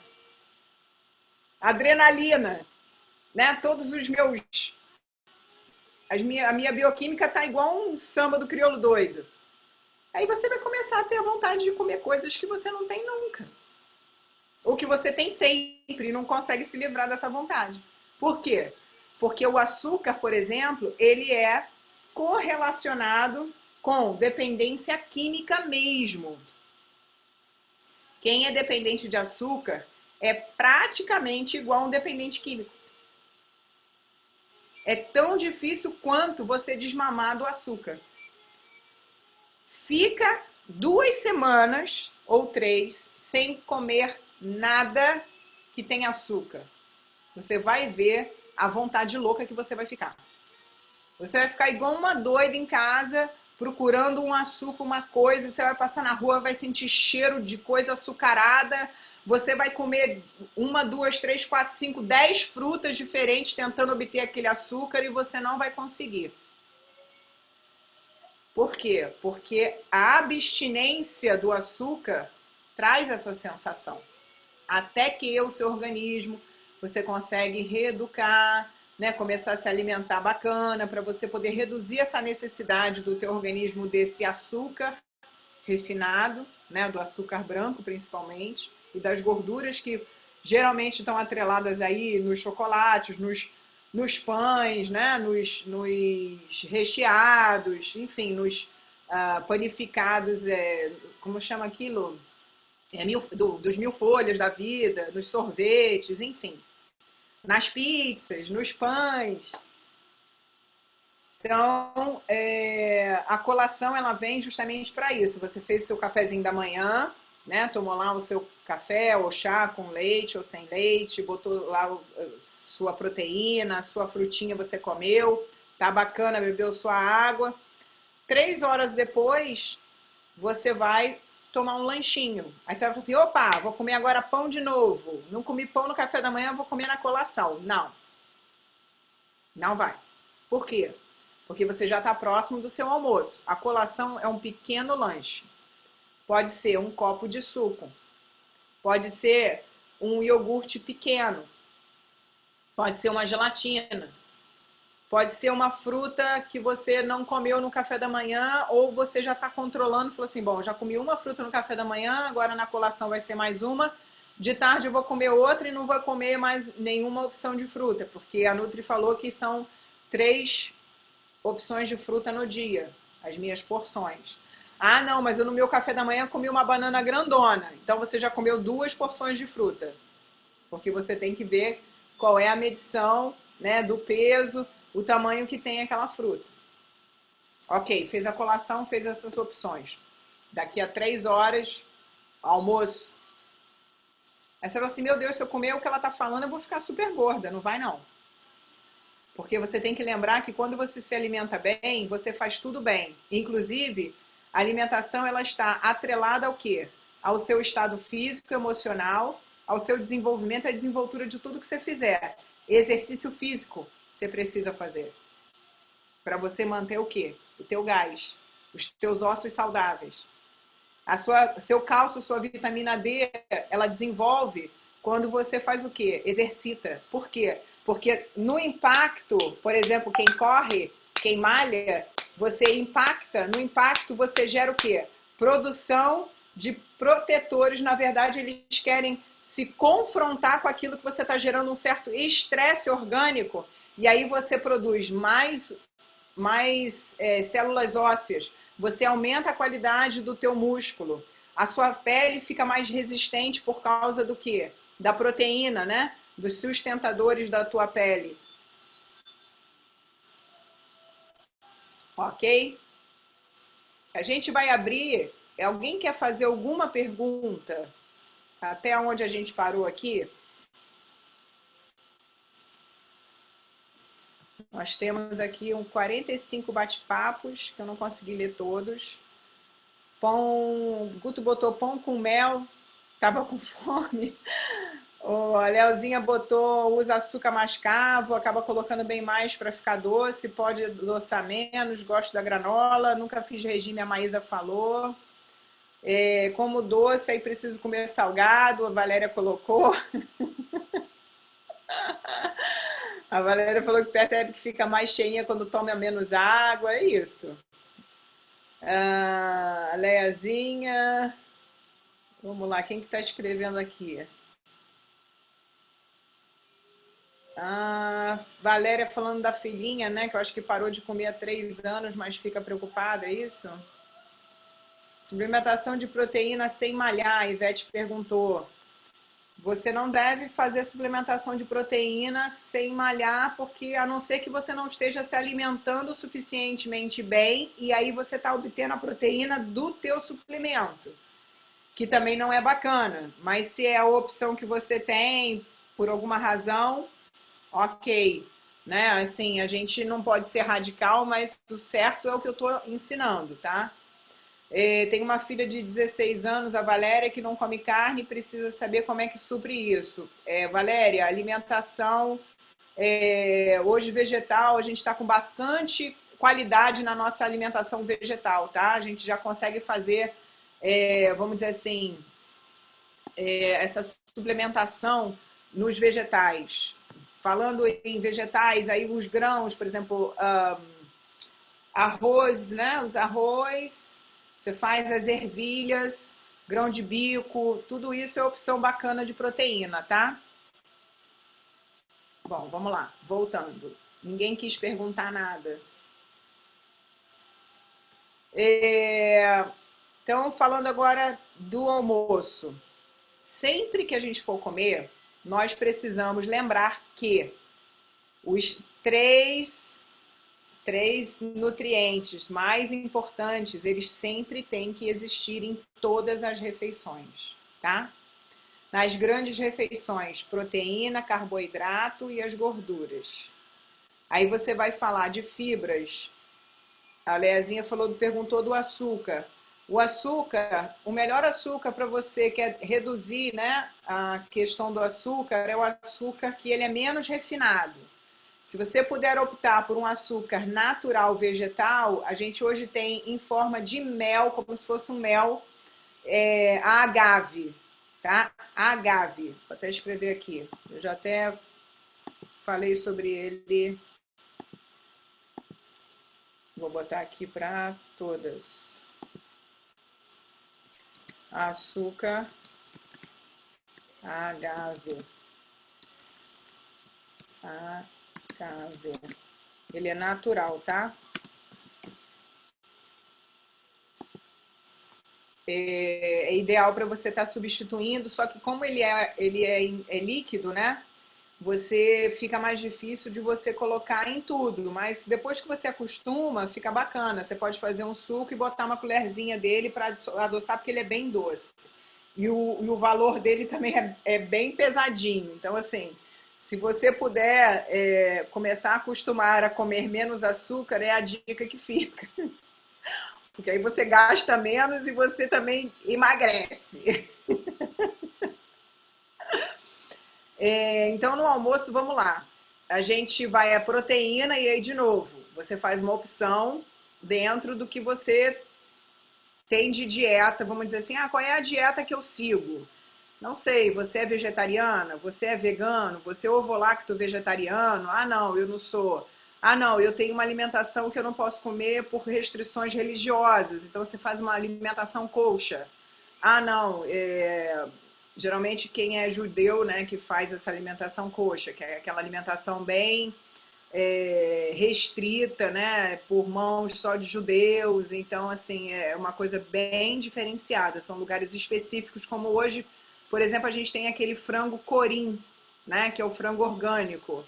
adrenalina, né? Todos os meus... A minha bioquímica tá igual um samba do crioulo doido. Aí você vai começar a ter a vontade de comer coisas que você não tem nunca. Ou que você tem sempre e não consegue se livrar dessa vontade. Por quê? Porque o açúcar, por exemplo, ele é correlacionado com dependência química mesmo. Quem é dependente de açúcar é praticamente igual a um dependente químico. É tão difícil quanto você desmamar do açúcar. Fica 2 semanas ou 3 sem comer nada que tem açúcar. Você vai ver a vontade louca que você vai ficar. Você vai ficar igual uma doida em casa, procurando um açúcar, uma coisa, você vai passar na rua, vai sentir cheiro de coisa açucarada, você vai comer 1, 2, 3, 4, 5, 10 frutas diferentes tentando obter aquele açúcar e você não vai conseguir. Por quê? Porque a abstinência do açúcar traz essa sensação. Até que o seu organismo, você consegue reeducar, né? Começar a se alimentar bacana, para você poder reduzir essa necessidade do teu organismo desse açúcar refinado, né? Do açúcar branco principalmente, e das gorduras que geralmente estão atreladas aí nos chocolates, nos pães, né? nos recheados, enfim, nos panificados, como chama aquilo? Dos 1.000 folhas da vida, nos sorvetes, enfim. Nas pizzas, nos pães. Então, a colação ela vem justamente para isso. Você fez o seu cafezinho da manhã, né? Tomou lá o seu café ou chá com leite ou sem leite, botou lá sua proteína, sua frutinha você comeu, tá bacana, bebeu sua água. 3 horas depois, você vai tomar um lanchinho. Aí você vai falar assim, opa, vou comer agora pão de novo. Não comi pão no café da manhã, vou comer na colação. Não. Não vai. Por quê? Porque você já está próximo do seu almoço. A colação é um pequeno lanche. Pode ser um copo de suco. Pode ser um iogurte pequeno. Pode ser uma gelatina. Pode ser uma fruta que você não comeu no café da manhã ou você já está controlando, falou assim, bom, já comi uma fruta no café da manhã, agora na colação vai ser mais uma, de tarde eu vou comer outra e não vou comer mais nenhuma opção de fruta, porque a Nutri falou que são 3 opções de fruta no dia, as minhas porções. Ah, não, mas eu no meu café da manhã comi uma banana grandona, então você já comeu 2 porções de fruta, porque você tem que ver qual é a medição, né, do peso, o tamanho que tem aquela fruta. Ok, fez a colação, fez essas opções. Daqui a 3 horas, almoço. Aí você fala assim, meu Deus, se eu comer o que ela está falando, eu vou ficar super gorda. Não vai não. Porque você tem que lembrar que quando você se alimenta bem, você faz tudo bem. Inclusive, a alimentação ela está atrelada ao quê? Ao seu estado físico, emocional, ao seu desenvolvimento, à desenvoltura de tudo que você fizer. Exercício físico você precisa fazer. Para você manter o quê? O teu gás, os teus ossos saudáveis. Seu cálcio, sua vitamina D, ela desenvolve quando você faz o quê? Exercita. Por quê? Porque no impacto, por exemplo, quem corre, quem malha, você impacta, no impacto você gera o quê? Produção de protetores, na verdade eles querem se confrontar com aquilo que você está gerando um certo estresse orgânico e aí você produz mais células ósseas, você aumenta a qualidade do teu músculo, a sua pele fica mais resistente por causa do quê? Da proteína, né? Dos sustentadores da tua pele. Ok? A gente vai abrir. Alguém quer fazer alguma pergunta? Até onde a gente parou aqui? Nós temos aqui 45 bate-papos, que eu não consegui ler todos. Pão, Guto botou pão com mel, tava com fome. A Leozinha botou, usa açúcar mascavo, acaba colocando bem mais para ficar doce, pode adoçar menos, gosto da granola, nunca fiz regime, a Maísa falou. Como doce, aí preciso comer salgado, a Valéria colocou. A Valéria falou que percebe que fica mais cheinha quando toma menos água, é isso. A Leiazinha. Vamos lá, quem que está escrevendo aqui? Valéria falando da filhinha, né? Que eu acho que parou de comer há 3 anos, mas fica preocupada, é isso? Suplementação de proteína sem malhar, a Ivete perguntou. Você não deve fazer suplementação de proteína sem malhar, porque a não ser que você não esteja se alimentando suficientemente bem, e aí você está obtendo a proteína do teu suplemento, que também não é bacana. Mas se é a opção que você tem, por alguma razão, ok. né? Assim, a gente não pode ser radical, mas o certo é o que eu estou ensinando, tá? Tem uma filha de 16 anos, a Valéria, que não come carne e precisa saber como é que supre isso. Valéria, alimentação hoje vegetal, a gente está com bastante qualidade na nossa alimentação vegetal, tá? A gente já consegue fazer, vamos dizer assim, essa suplementação nos vegetais. Falando em vegetais, aí os grãos, por exemplo, arroz, né? Os arroz, você faz as ervilhas, grão de bico, tudo isso é opção bacana de proteína, tá? Bom, vamos lá, voltando. Ninguém quis perguntar nada. Então, falando agora do almoço. Sempre que a gente for comer, nós precisamos lembrar que os três nutrientes mais importantes, eles sempre têm que existir em todas as refeições, tá? Nas grandes refeições, proteína, carboidrato e as gorduras. Aí você vai falar de fibras. A Leazinha perguntou do açúcar. O açúcar, o melhor açúcar para você que quer reduzir, né, a questão do açúcar é o açúcar que ele é menos refinado. Se você puder optar por um açúcar natural vegetal, a gente hoje tem em forma de mel, como se fosse um mel, a agave, tá? Agave, vou até escrever aqui. Eu já até falei sobre ele. Vou botar aqui para todas. Açúcar agave. Agave. Ele é natural, tá? É ideal para você estar substituindo, só que como ele é líquido, né? Você fica mais difícil de você colocar em tudo, mas depois que você acostuma, fica bacana. Você pode fazer um suco e botar uma colherzinha dele para adoçar, porque ele é bem doce. E o valor dele também é bem pesadinho. Então, assim, se você puder começar a acostumar a comer menos açúcar, é a dica que fica. Porque aí você gasta menos e você também emagrece. Então, no almoço, vamos lá. A gente vai a proteína e aí, de novo, você faz uma opção dentro do que você tem de dieta. Vamos dizer assim, qual é a dieta que eu sigo? Não sei, você é vegetariana? Você é vegano? Você é ovo-lacto vegetariano? Ah, não, eu não sou. Ah, não, eu tenho uma alimentação que eu não posso comer por restrições religiosas. Então, você faz uma alimentação kosher. Ah, não, geralmente quem é judeu, né, que faz essa alimentação kosher, que é aquela alimentação bem restrita, né, por mãos só de judeus. Então, assim, é uma coisa bem diferenciada. São lugares específicos, como hoje, por exemplo, a gente tem aquele frango corim, né, que é o frango orgânico.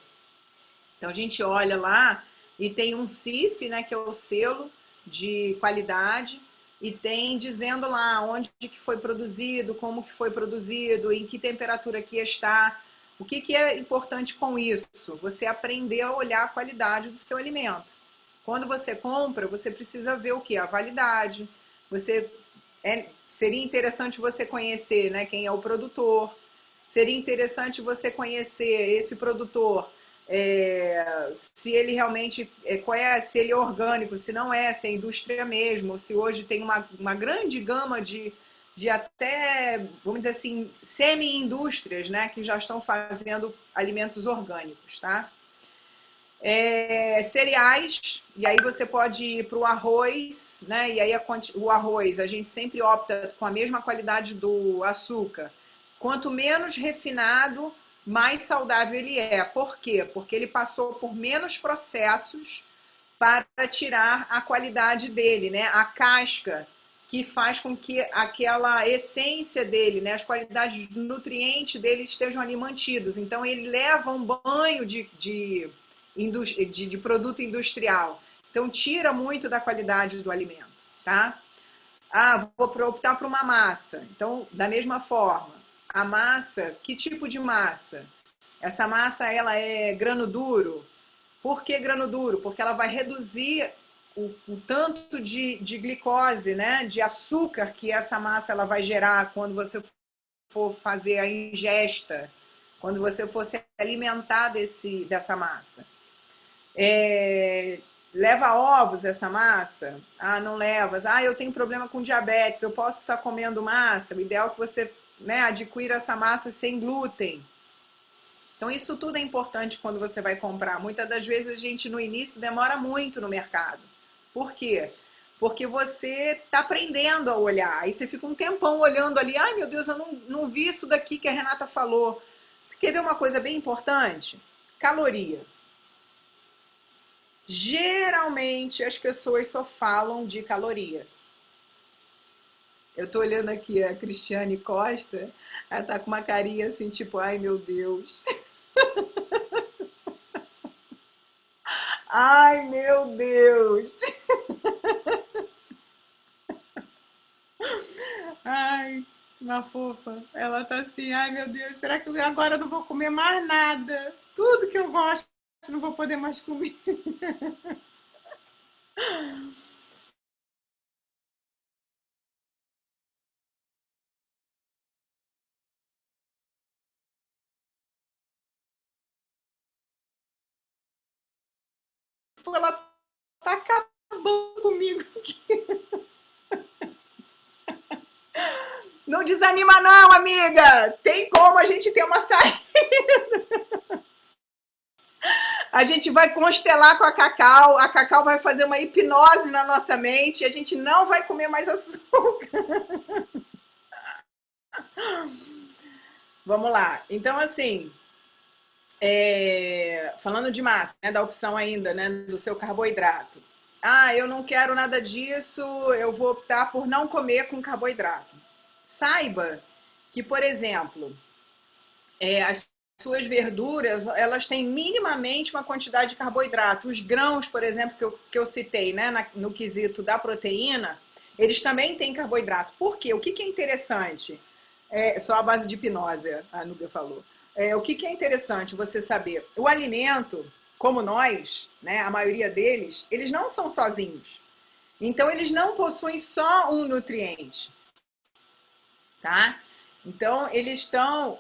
Então, a gente olha lá e tem um CIF, né, que é o selo de qualidade, e tem dizendo lá onde que foi produzido, como que foi produzido, em que temperatura que está. O que é importante com isso? Você aprender a olhar a qualidade do seu alimento. Quando você compra, você precisa ver o que? A validade. Seria interessante você conhecer, né, quem é o produtor. Seria interessante você conhecer esse produtor, se ele realmente se ele é orgânico, se não é, se é indústria mesmo, se hoje tem uma grande gama de até, vamos dizer assim, semi-indústrias, né, que já estão fazendo alimentos orgânicos, tá? Cereais, e aí você pode ir para o arroz, né? E aí o arroz, a gente sempre opta com a mesma qualidade do açúcar. Quanto menos refinado, mais saudável ele é. Por quê? Porque ele passou por menos processos para tirar a qualidade dele, né? A casca, que faz com que aquela essência dele, né? As qualidades nutrientes dele estejam ali mantidos. Então, ele leva um banho de produto industrial. Então, tira muito da qualidade do alimento, tá? Vou optar por uma massa. Então, da mesma forma, a massa, que tipo de massa? Essa massa, ela é grano duro? Por que grano duro? Porque ela vai reduzir o tanto de glicose, né, de açúcar que essa massa ela vai gerar quando você for fazer a ingesta, quando você for se alimentar dessa massa. Leva ovos essa massa? Ah, não leva. Ah, eu tenho problema com diabetes, eu posso estar comendo massa? O ideal é que você, né, adquira essa massa sem glúten. Então, isso tudo é importante quando você vai comprar. Muitas das vezes a gente, no início, demora muito no mercado. Por quê? Porque você está aprendendo a olhar. Aí você fica um tempão olhando ali. Ai, meu Deus, eu não vi isso daqui que a Renata falou. Você quer ver uma coisa bem importante? Caloria. Geralmente, as pessoas só falam de caloria. Eu tô olhando aqui a Cristiane Costa. Ela tá com uma carinha assim, tipo, ai, meu Deus. Ai, meu Deus. Ai, uma fofa. Ela tá assim, ai, meu Deus, será que eu agora não vou comer mais nada? Tudo que eu gosto, não vou poder mais comer. Ela tá acabando comigo aqui. Não desanima não, amiga. Tem como a gente ter uma saída. A gente vai constelar com a Cacau vai fazer uma hipnose na nossa mente e a gente não vai comer mais açúcar. Vamos lá. Então, assim, falando de massa, né, da opção ainda, né, do seu carboidrato. Ah, eu não quero nada disso, eu vou optar por não comer com carboidrato. Saiba que, por exemplo, as suas verduras, elas têm minimamente uma quantidade de carboidrato. Os grãos, por exemplo, que eu citei, né, no quesito da proteína, eles também têm carboidrato. Por quê? O que é interessante? Só a base de hipnose, a Núbia falou. O que é interessante você saber? O alimento, como nós, né, a maioria deles, eles não são sozinhos. Então, eles não possuem só um nutriente, tá? Então, eles estão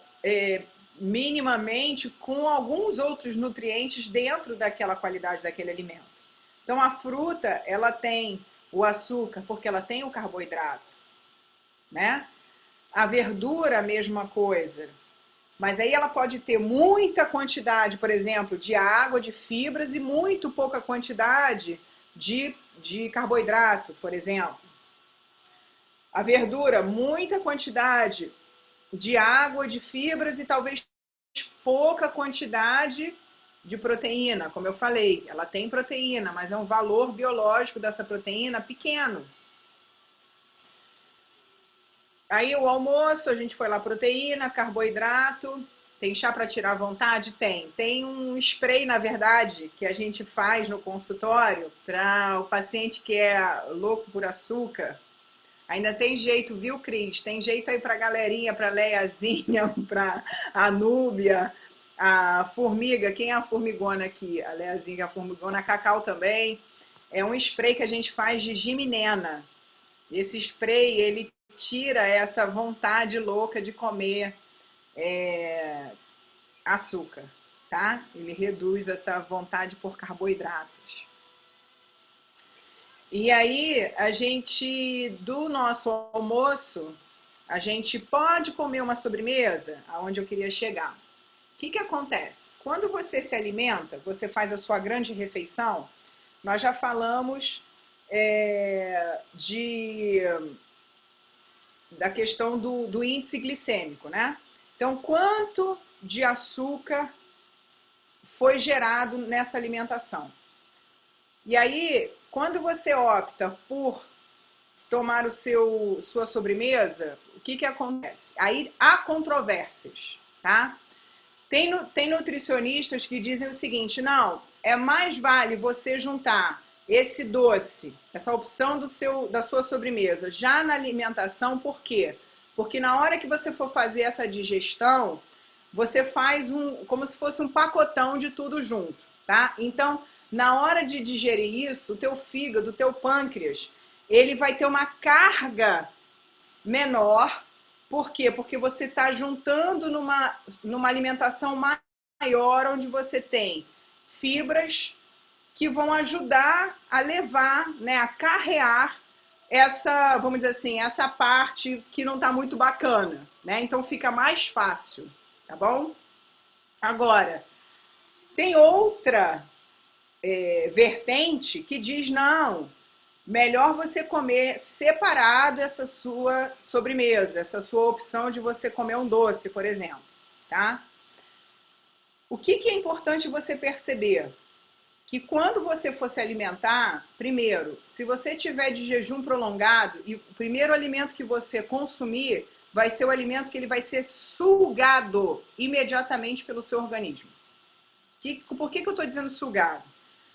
minimamente com alguns outros nutrientes dentro daquela qualidade daquele alimento. Então, a fruta, ela tem o açúcar porque ela tem o carboidrato, né? A verdura, a mesma coisa. Mas aí ela pode ter muita quantidade, por exemplo, de água, de fibras e muito pouca quantidade de carboidrato, por exemplo. A verdura, muita quantidade de água, de fibras e talvez pouca quantidade de proteína. Como eu falei, ela tem proteína, mas é um valor biológico dessa proteína pequeno. Aí o almoço, a gente foi lá proteína, carboidrato. Tem chá para tirar a vontade? Tem. Tem um spray, na verdade, que a gente faz no consultório para o paciente que é louco por açúcar. Ainda tem jeito, viu, Cris? Tem jeito aí pra galerinha, pra Leiazinha, pra Anúbia, a Formiga. Quem é a formigona aqui? A Leiazinha, a formigona, a Cacau também. É um spray que a gente faz de giminena. Esse spray, ele tira essa vontade louca de comer açúcar, tá? Ele reduz essa vontade por carboidratos. E aí, a gente, do nosso almoço, a gente pode comer uma sobremesa, aonde eu queria chegar. O que acontece? Quando você se alimenta, você faz a sua grande refeição, nós já falamos da questão do índice glicêmico, né? Então, quanto de açúcar foi gerado nessa alimentação? E aí, quando você opta por tomar sua sobremesa, o que acontece? Aí há controvérsias, tá? Tem nutricionistas que dizem o seguinte, não, é mais vale você juntar esse doce, essa opção da sua sobremesa, já na alimentação, por quê? Porque na hora que você for fazer essa digestão, você faz como se fosse um pacotão de tudo junto. tá? Então, na hora de digerir isso, o teu fígado, o teu pâncreas, ele vai ter uma carga menor. Por quê? Porque você está juntando numa alimentação maior, onde você tem fibras que vão ajudar a levar, né, a carrear essa, vamos dizer assim, essa parte que não está muito bacana, né? Então fica mais fácil, tá bom? Agora, tem outra vertente que diz, não, melhor você comer separado essa sua sobremesa, essa sua opção de você comer um doce, por exemplo, tá? O que é importante você perceber? Que quando você for se alimentar, primeiro, se você tiver de jejum prolongado, e o primeiro alimento que você consumir vai ser o alimento que ele vai ser sugado imediatamente pelo seu organismo. Por que eu estou dizendo sugado?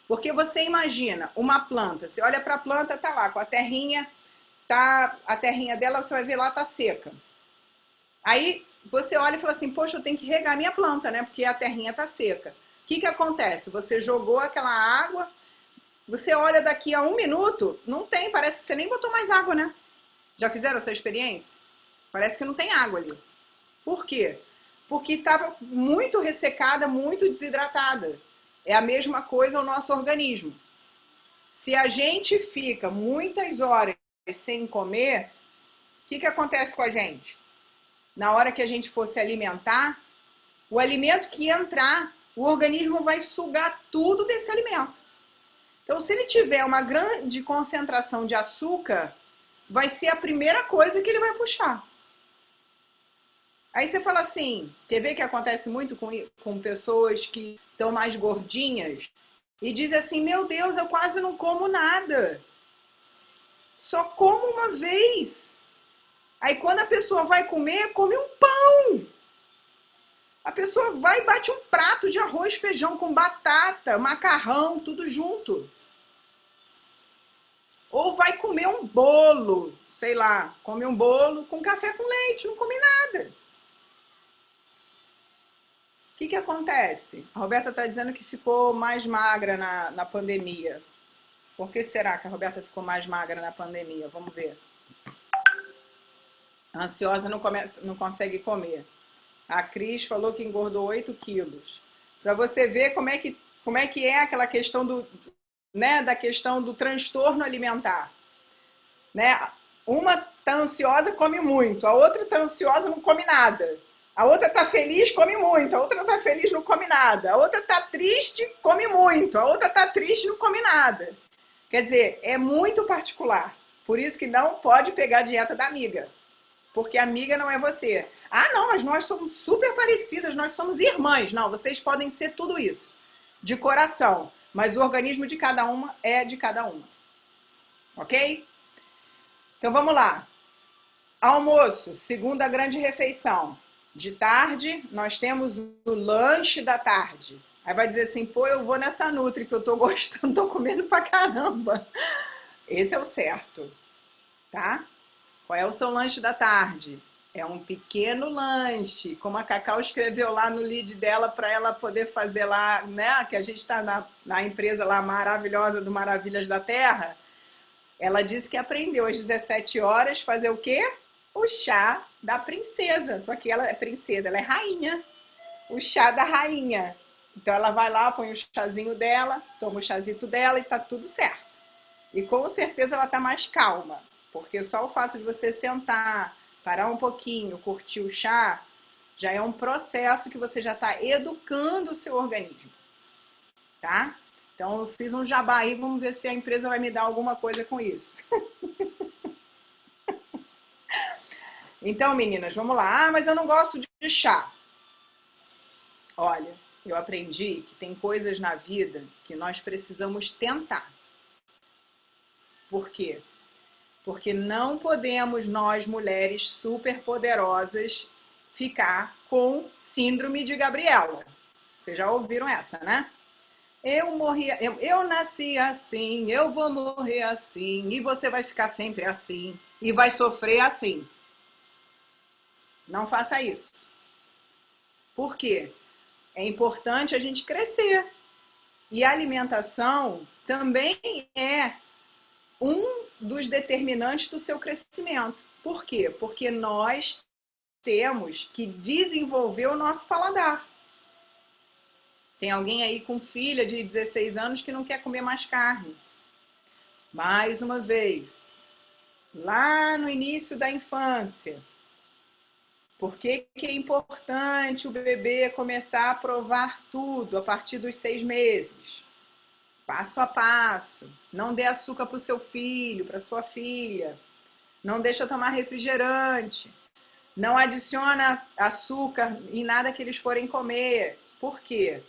Porque você imagina uma planta, você olha para a planta, tá lá com a terrinha dela, você vai ver lá, tá seca. Aí você olha e fala assim, poxa, eu tenho que regar minha planta, né? Porque a terrinha tá seca. O que acontece? Você jogou aquela água, você olha daqui a 1 minuto, não tem, parece que você nem botou mais água, né? Já fizeram essa experiência? Parece que não tem água ali. Por quê? Porque estava muito ressecada, muito desidratada. É a mesma coisa o nosso organismo. Se a gente fica muitas horas sem comer, o que acontece com a gente? Na hora que a gente for se alimentar, o alimento que entrar, o organismo vai sugar tudo desse alimento. Então, se ele tiver uma grande concentração de açúcar, vai ser a primeira coisa que ele vai puxar. Aí você fala assim, quer ver que acontece muito com pessoas que estão mais gordinhas e diz assim, meu Deus, eu quase não como nada. Só como uma vez. Aí quando a pessoa vai comer, come um pão. A pessoa vai e bate um prato de arroz, feijão com batata, macarrão, tudo junto. Ou vai comer um bolo, sei lá, come um bolo com café com leite, não come nada. O que acontece? A Roberta está dizendo que ficou mais magra na pandemia. Por que será que a Roberta ficou mais magra na pandemia? Vamos ver. A ansiosa não consegue comer. A Cris falou que engordou 8 quilos. Para você ver como é que é aquela questão né, da questão do transtorno alimentar. Né? Uma tá ansiosa, come muito. A outra tá ansiosa, não come nada. A outra tá feliz, come muito. A outra tá feliz, não come nada. A outra tá triste, come muito. A outra tá triste, não come nada. Quer dizer, é muito particular. Por isso que não pode pegar a dieta da amiga. Porque a amiga não é você. Ah, não, mas nós somos super parecidas, nós somos irmãs. Não, vocês podem ser tudo isso, de coração. Mas o organismo de cada uma é de cada uma. Ok? Então vamos lá. Almoço, segunda grande refeição. De tarde, nós temos o lanche da tarde. Aí vai dizer assim, pô, eu vou nessa Nutri que eu tô gostando, tô comendo pra caramba. Esse é o certo, tá? Qual é o seu lanche da tarde? É um pequeno lanche, como a Cacau escreveu lá no lead dela para ela poder fazer lá, né? Que a gente está na empresa lá maravilhosa do Maravilhas da Terra. Ela disse que aprendeu às 17 horas fazer o quê? O chá da princesa. Só que ela é princesa, ela é rainha. O chá da rainha. Então ela vai lá, põe o chazinho dela, toma o chazito dela e tá tudo certo. E com certeza ela tá mais calma. Porque só o fato de você sentar, parar um pouquinho, curtir o chá, já é um processo que você já está educando o seu organismo, tá? Então eu fiz um jabá aí, vamos ver se a empresa vai me dar alguma coisa com isso. Então, meninas, vamos lá. Ah, mas eu não gosto de chá. Olha, eu aprendi que tem coisas na vida que nós precisamos tentar. Por quê? Porque não podemos, nós mulheres superpoderosas, ficar com síndrome de Gabriela. Vocês já ouviram essa, né? Eu nasci assim, eu vou morrer assim, e você vai ficar sempre assim, e vai sofrer assim. Não faça isso. Por quê? É importante a gente crescer. E a alimentação também é um dos determinantes do seu crescimento. Por quê? Porque nós temos que desenvolver o nosso paladar. Tem alguém aí com filha de 16 anos que não quer comer mais carne. Mais uma vez, lá no início da infância, por que é importante o bebê começar a provar tudo a partir dos 6 meses? Passo a passo. Não dê açúcar para o seu filho, para sua filha. Não deixa tomar refrigerante. Não adiciona açúcar em nada que eles forem comer. Por quê?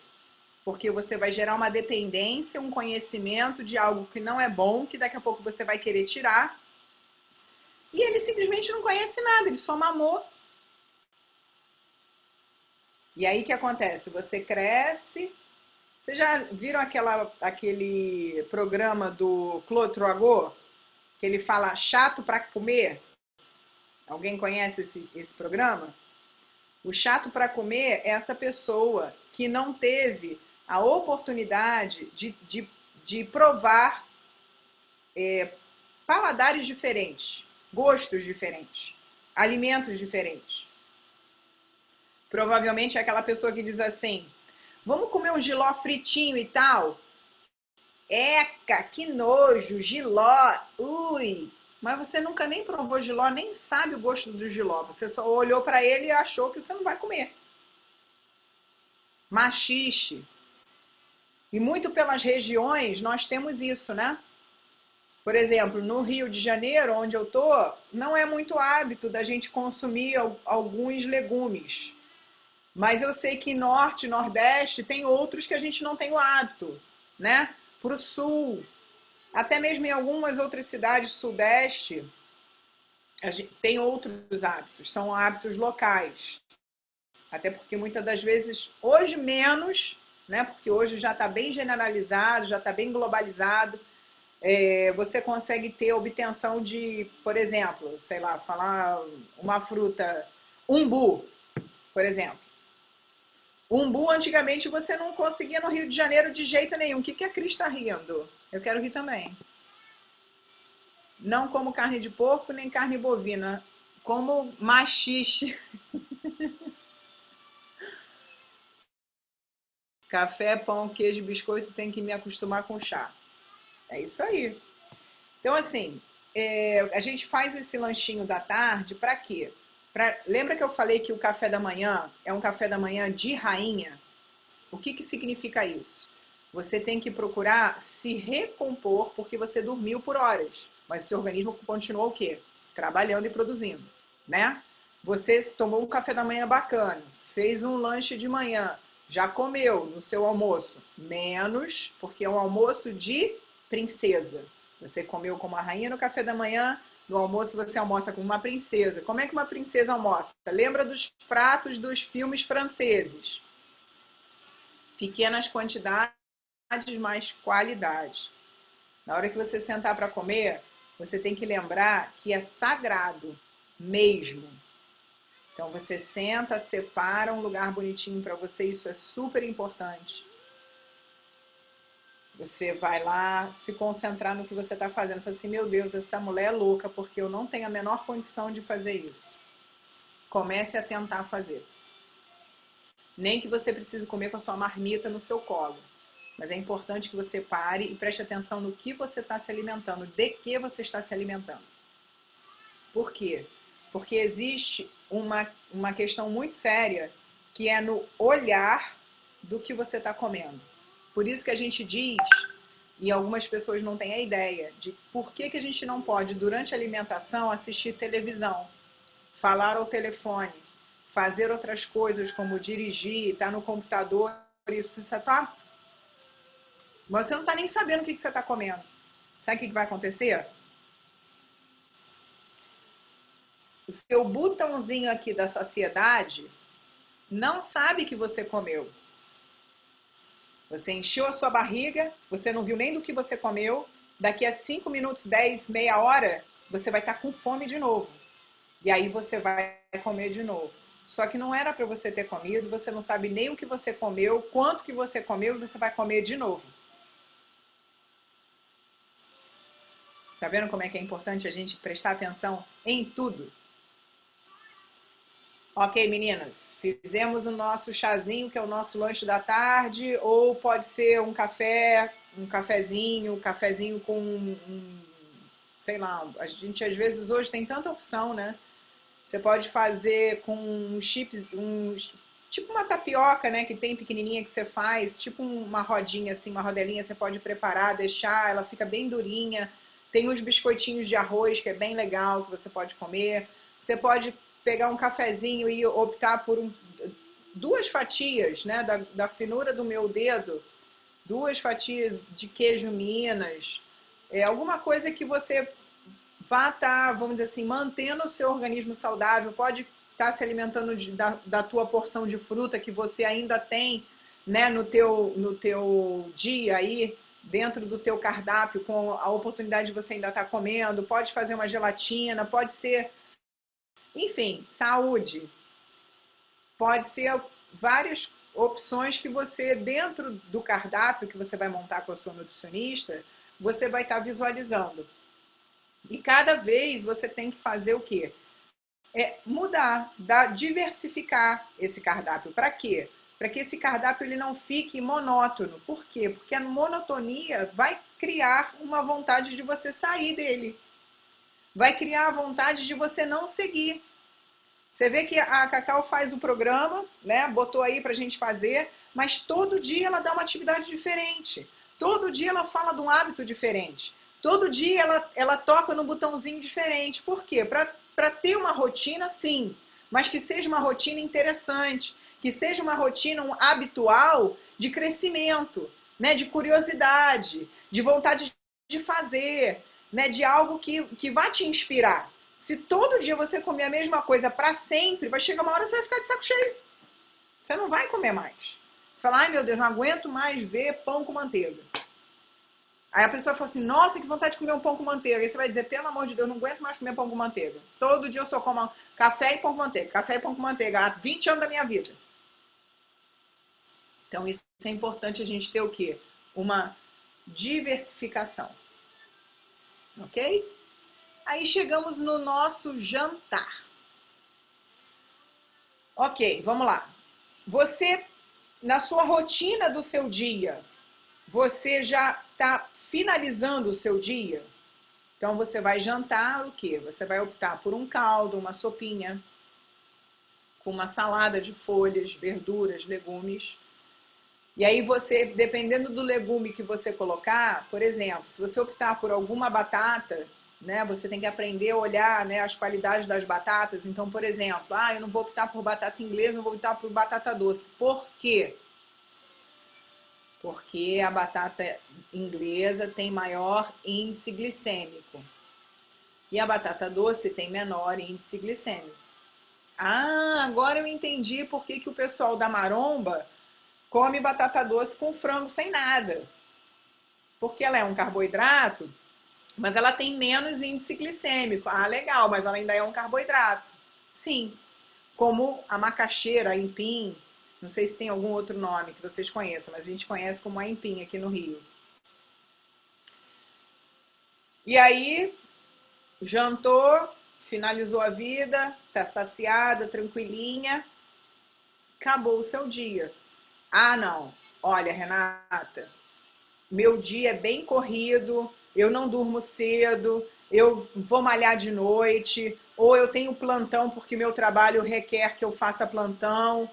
Porque você vai gerar uma dependência, um conhecimento de algo que não é bom, que daqui a pouco você vai querer tirar. E ele simplesmente não conhece nada, ele só mamou. E aí o que acontece? Você cresce. Vocês já viram aquele programa do Claude Troagot? Que ele fala chato para comer? Alguém conhece esse programa? O chato para comer é essa pessoa que não teve a oportunidade de provar paladares diferentes, gostos diferentes, alimentos diferentes. Provavelmente é aquela pessoa que diz assim, vamos comer um jiló fritinho e tal? Eca, que nojo, jiló, ui. Mas você nunca nem provou jiló, nem sabe o gosto do jiló. Você só olhou para ele e achou que você não vai comer. Maxixe. E muito pelas regiões nós temos isso, né? Por exemplo, no Rio de Janeiro, onde eu tô, não é muito hábito da gente consumir alguns legumes. Mas eu sei que norte, nordeste, tem outros que a gente não tem o hábito, né? Para o sul, até mesmo em algumas outras cidades sudeste, a gente tem outros hábitos, são hábitos locais. Até porque muitas das vezes, hoje menos, né? Porque hoje já está bem generalizado, já está bem globalizado. Você consegue ter obtenção de, por exemplo, sei lá, falar uma fruta, umbu, por exemplo. Umbu, antigamente, você não conseguia no Rio de Janeiro de jeito nenhum. O que a Cris está rindo? Eu quero rir também. Não como carne de porco, nem carne bovina. Como maxixe. Café, pão, queijo, biscoito, tem que me acostumar com chá. É isso aí. Então, assim, a gente faz esse lanchinho da tarde para quê? Lembra que eu falei que o café da manhã é um café da manhã de rainha? O que significa isso? Você tem que procurar se recompor porque você dormiu por horas, mas o seu organismo continuou o quê? Trabalhando e produzindo, né? Você tomou um café da manhã bacana, fez um lanche de manhã, já comeu no seu almoço, menos, porque é um almoço de princesa. Você comeu como uma rainha no café da manhã, no almoço você almoça como uma princesa. Como é que uma princesa almoça? Lembra dos pratos dos filmes franceses? Pequenas quantidades, mais qualidade. Na hora que você sentar para comer, você tem que lembrar que é sagrado mesmo. Então você senta, separa um lugar bonitinho para você, isso é super importante. Você vai lá se concentrar no que você está fazendo. Fala assim, meu Deus, essa mulher é louca porque eu não tenho a menor condição de fazer isso. Comece a tentar fazer. Nem que você precise comer com a sua marmita no seu colo. Mas é importante que você pare e preste atenção no que você está se alimentando, de que você está se alimentando. Por quê? Porque existe uma questão muito séria que é no olhar do que você está comendo. Por isso que a gente diz, e algumas pessoas não têm a ideia, de por que a gente não pode, durante a alimentação, assistir televisão, falar ao telefone, fazer outras coisas como dirigir, estar no computador, e você não está nem sabendo o que você está comendo. Sabe o que vai acontecer? O seu botãozinho aqui da saciedade não sabe que você comeu. Você encheu a sua barriga, você não viu nem do que você comeu, daqui a 5 minutos, 10, meia hora, você vai estar com fome de novo. E aí você vai comer de novo. só que não era para você ter comido, você não sabe nem o que você comeu, quanto que você comeu e você vai comer de novo. Tá vendo como é que é importante a gente prestar atenção em tudo? Ok, meninas, fizemos o nosso chazinho, que é o nosso lanche da tarde, ou pode ser um café, um cafezinho com sei lá, a gente às vezes hoje tem tanta opção, né? Você pode fazer com chips, tipo uma tapioca, né, que tem pequenininha que você faz, tipo uma rodinha assim, uma rodelinha, você pode preparar, deixar, ela fica bem durinha. Tem os biscoitinhos de arroz, que é bem legal, que você pode comer. Você pode pegar um cafezinho e optar por duas fatias, né, da finura do meu dedo, duas fatias de queijo Minas, alguma coisa que você vá estar, vamos dizer assim, mantendo o seu organismo saudável, pode estar se alimentando da tua porção de fruta que você ainda tem, né, no teu dia aí, dentro do teu cardápio, com a oportunidade de você ainda estar comendo, pode fazer uma gelatina, pode ser, enfim, saúde. Pode ser várias opções que você, dentro do cardápio que você vai montar com a sua nutricionista, você vai estar visualizando. E cada vez você tem que fazer o quê? Mudar, diversificar esse cardápio. Para quê? Para que esse cardápio ele não fique monótono. Por quê? Porque a monotonia vai criar uma vontade de você sair dele. Vai criar a vontade de você não seguir. Você vê que a Cacau faz o programa, né? Botou aí pra gente fazer, mas todo dia ela dá uma atividade diferente. Todo dia ela fala de um hábito diferente. Todo dia ela toca no botãozinho diferente. Por quê? Para ter uma rotina, sim, mas que seja uma rotina interessante, que seja uma rotina habitual de crescimento, né? De curiosidade, de vontade de fazer, né? De algo que vai te inspirar. Se todo dia você comer a mesma coisa para sempre, vai chegar uma hora que você vai ficar de saco cheio. Você não vai comer mais. Você fala, ai meu Deus, não aguento mais ver pão com manteiga. Aí a pessoa fala assim, nossa, que vontade de comer um pão com manteiga. Aí você vai dizer, pelo amor de Deus, não aguento mais comer pão com manteiga. Todo dia eu só como café e pão com manteiga, café e pão com manteiga, há 20 anos da minha vida. Então isso é importante a gente ter o quê? Uma diversificação. Ok? Aí chegamos no nosso jantar. Ok, vamos lá. Você, na sua rotina do seu dia, você já está finalizando o seu dia? Então você vai jantar o quê? Você vai optar por um caldo, uma sopinha, com uma salada de folhas, verduras, legumes. E aí você, dependendo do legume que você colocar, por exemplo, se você optar por alguma batata, né, você tem que aprender a olhar, né, as qualidades das batatas. Então, por exemplo, eu não vou optar por batata inglesa, eu vou optar por batata doce. Por quê? Porque a batata inglesa tem maior índice glicêmico e a batata doce tem menor índice glicêmico. Ah, agora eu entendi por que o pessoal da maromba come batata doce com frango sem nada. Porque ela é um carboidrato, mas ela tem menos índice glicêmico. Ah, legal, mas ela ainda é um carboidrato. Sim, como a macaxeira, a aipim, não sei se tem algum outro nome que vocês conheçam, mas a gente conhece como aipim aqui no Rio. E aí, jantou, finalizou a vida, tá saciada, tranquilinha, acabou o seu dia. Ah, não, olha, Renata, meu dia é bem corrido, eu não durmo cedo, eu vou malhar de noite, ou eu tenho plantão porque meu trabalho requer que eu faça plantão. O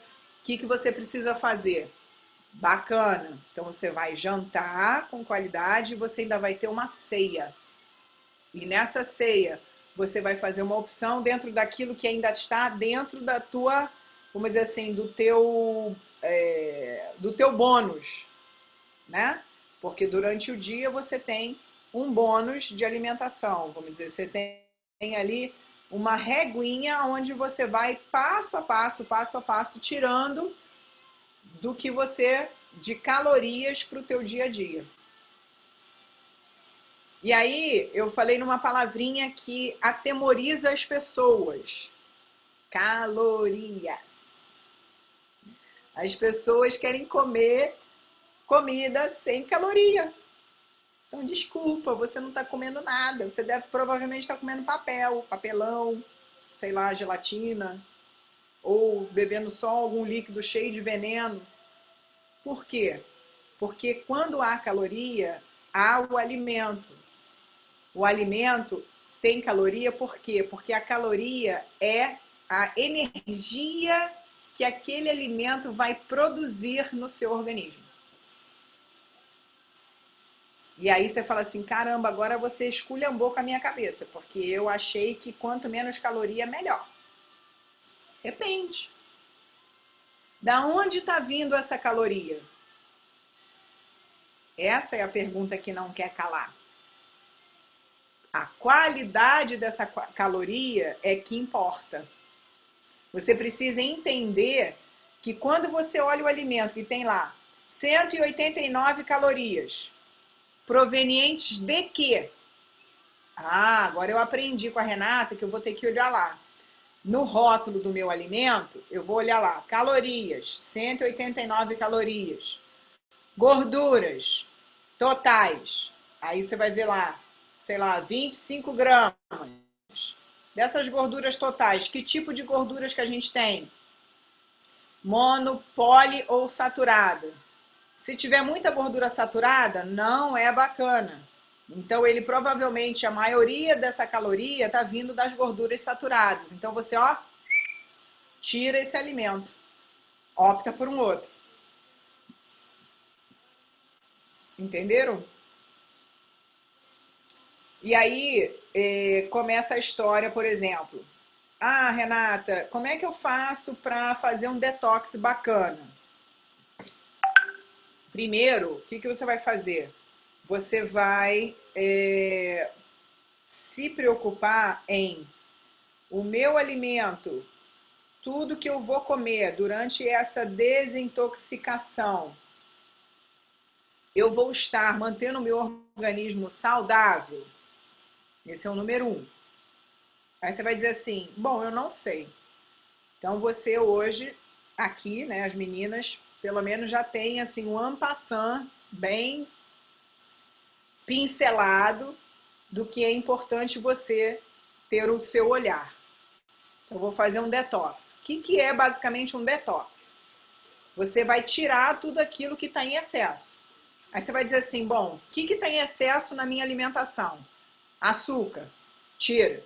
que você precisa fazer? Bacana. Então você vai jantar com qualidade e você ainda vai ter uma ceia. E nessa ceia você vai fazer uma opção dentro daquilo que ainda está dentro da tua, vamos dizer assim, do teu bônus, né? Porque durante o dia você tem um bônus de alimentação, vamos dizer, você tem ali uma reguinha onde você vai passo a passo, tirando do que você, de calorias para o teu dia a dia. E aí eu falei numa palavrinha que atemoriza as pessoas. Calorias. As pessoas querem comer comida sem caloria. Então, desculpa, você não está comendo nada. Você deve provavelmente estar comendo papel, papelão, sei lá, gelatina, ou bebendo só algum líquido cheio de veneno. Por quê? Porque quando há caloria, há o alimento. O alimento tem caloria por quê? Porque a caloria é a energia que aquele alimento vai produzir no seu organismo. E aí você fala assim, caramba, agora você esculhambou com a minha cabeça, porque eu achei que quanto menos caloria, melhor. Depende. Da onde está vindo essa caloria? Essa é a pergunta que não quer calar. A qualidade dessa caloria é que importa. Você precisa entender que quando você olha o alimento que tem lá 189 calorias, provenientes de quê? Ah, agora eu aprendi com a Renata que eu vou ter que olhar lá. No rótulo do meu alimento, eu vou olhar lá, calorias, 189 calorias. Gorduras totais, aí você vai ver lá, sei lá, 25 gramas. Dessas gorduras totais, que tipo de gorduras que a gente tem? Mono, poli ou saturada? Se tiver muita gordura saturada, não é bacana. Então, ele provavelmente, a maioria dessa caloria está vindo das gorduras saturadas. Então, você, ó, tira esse alimento. Opta por um outro. Entenderam? E aí, começa a história, por exemplo. Ah, Renata, como é que eu faço para fazer um detox bacana? Primeiro, o que você vai fazer? Você vai se preocupar em o meu alimento, tudo que eu vou comer durante essa desintoxicação, eu vou estar mantendo o meu organismo saudável? Esse é o número 1. Aí você vai dizer assim, bom, eu não sei. Então você hoje, aqui, né, as meninas, pelo menos já tem assim um en passant bem pincelado do que é importante você ter o seu olhar. Eu vou fazer um detox. O que é basicamente um detox? Você vai tirar tudo aquilo que está em excesso. Aí você vai dizer assim, bom, o que está em excesso na minha alimentação? Açúcar, tira.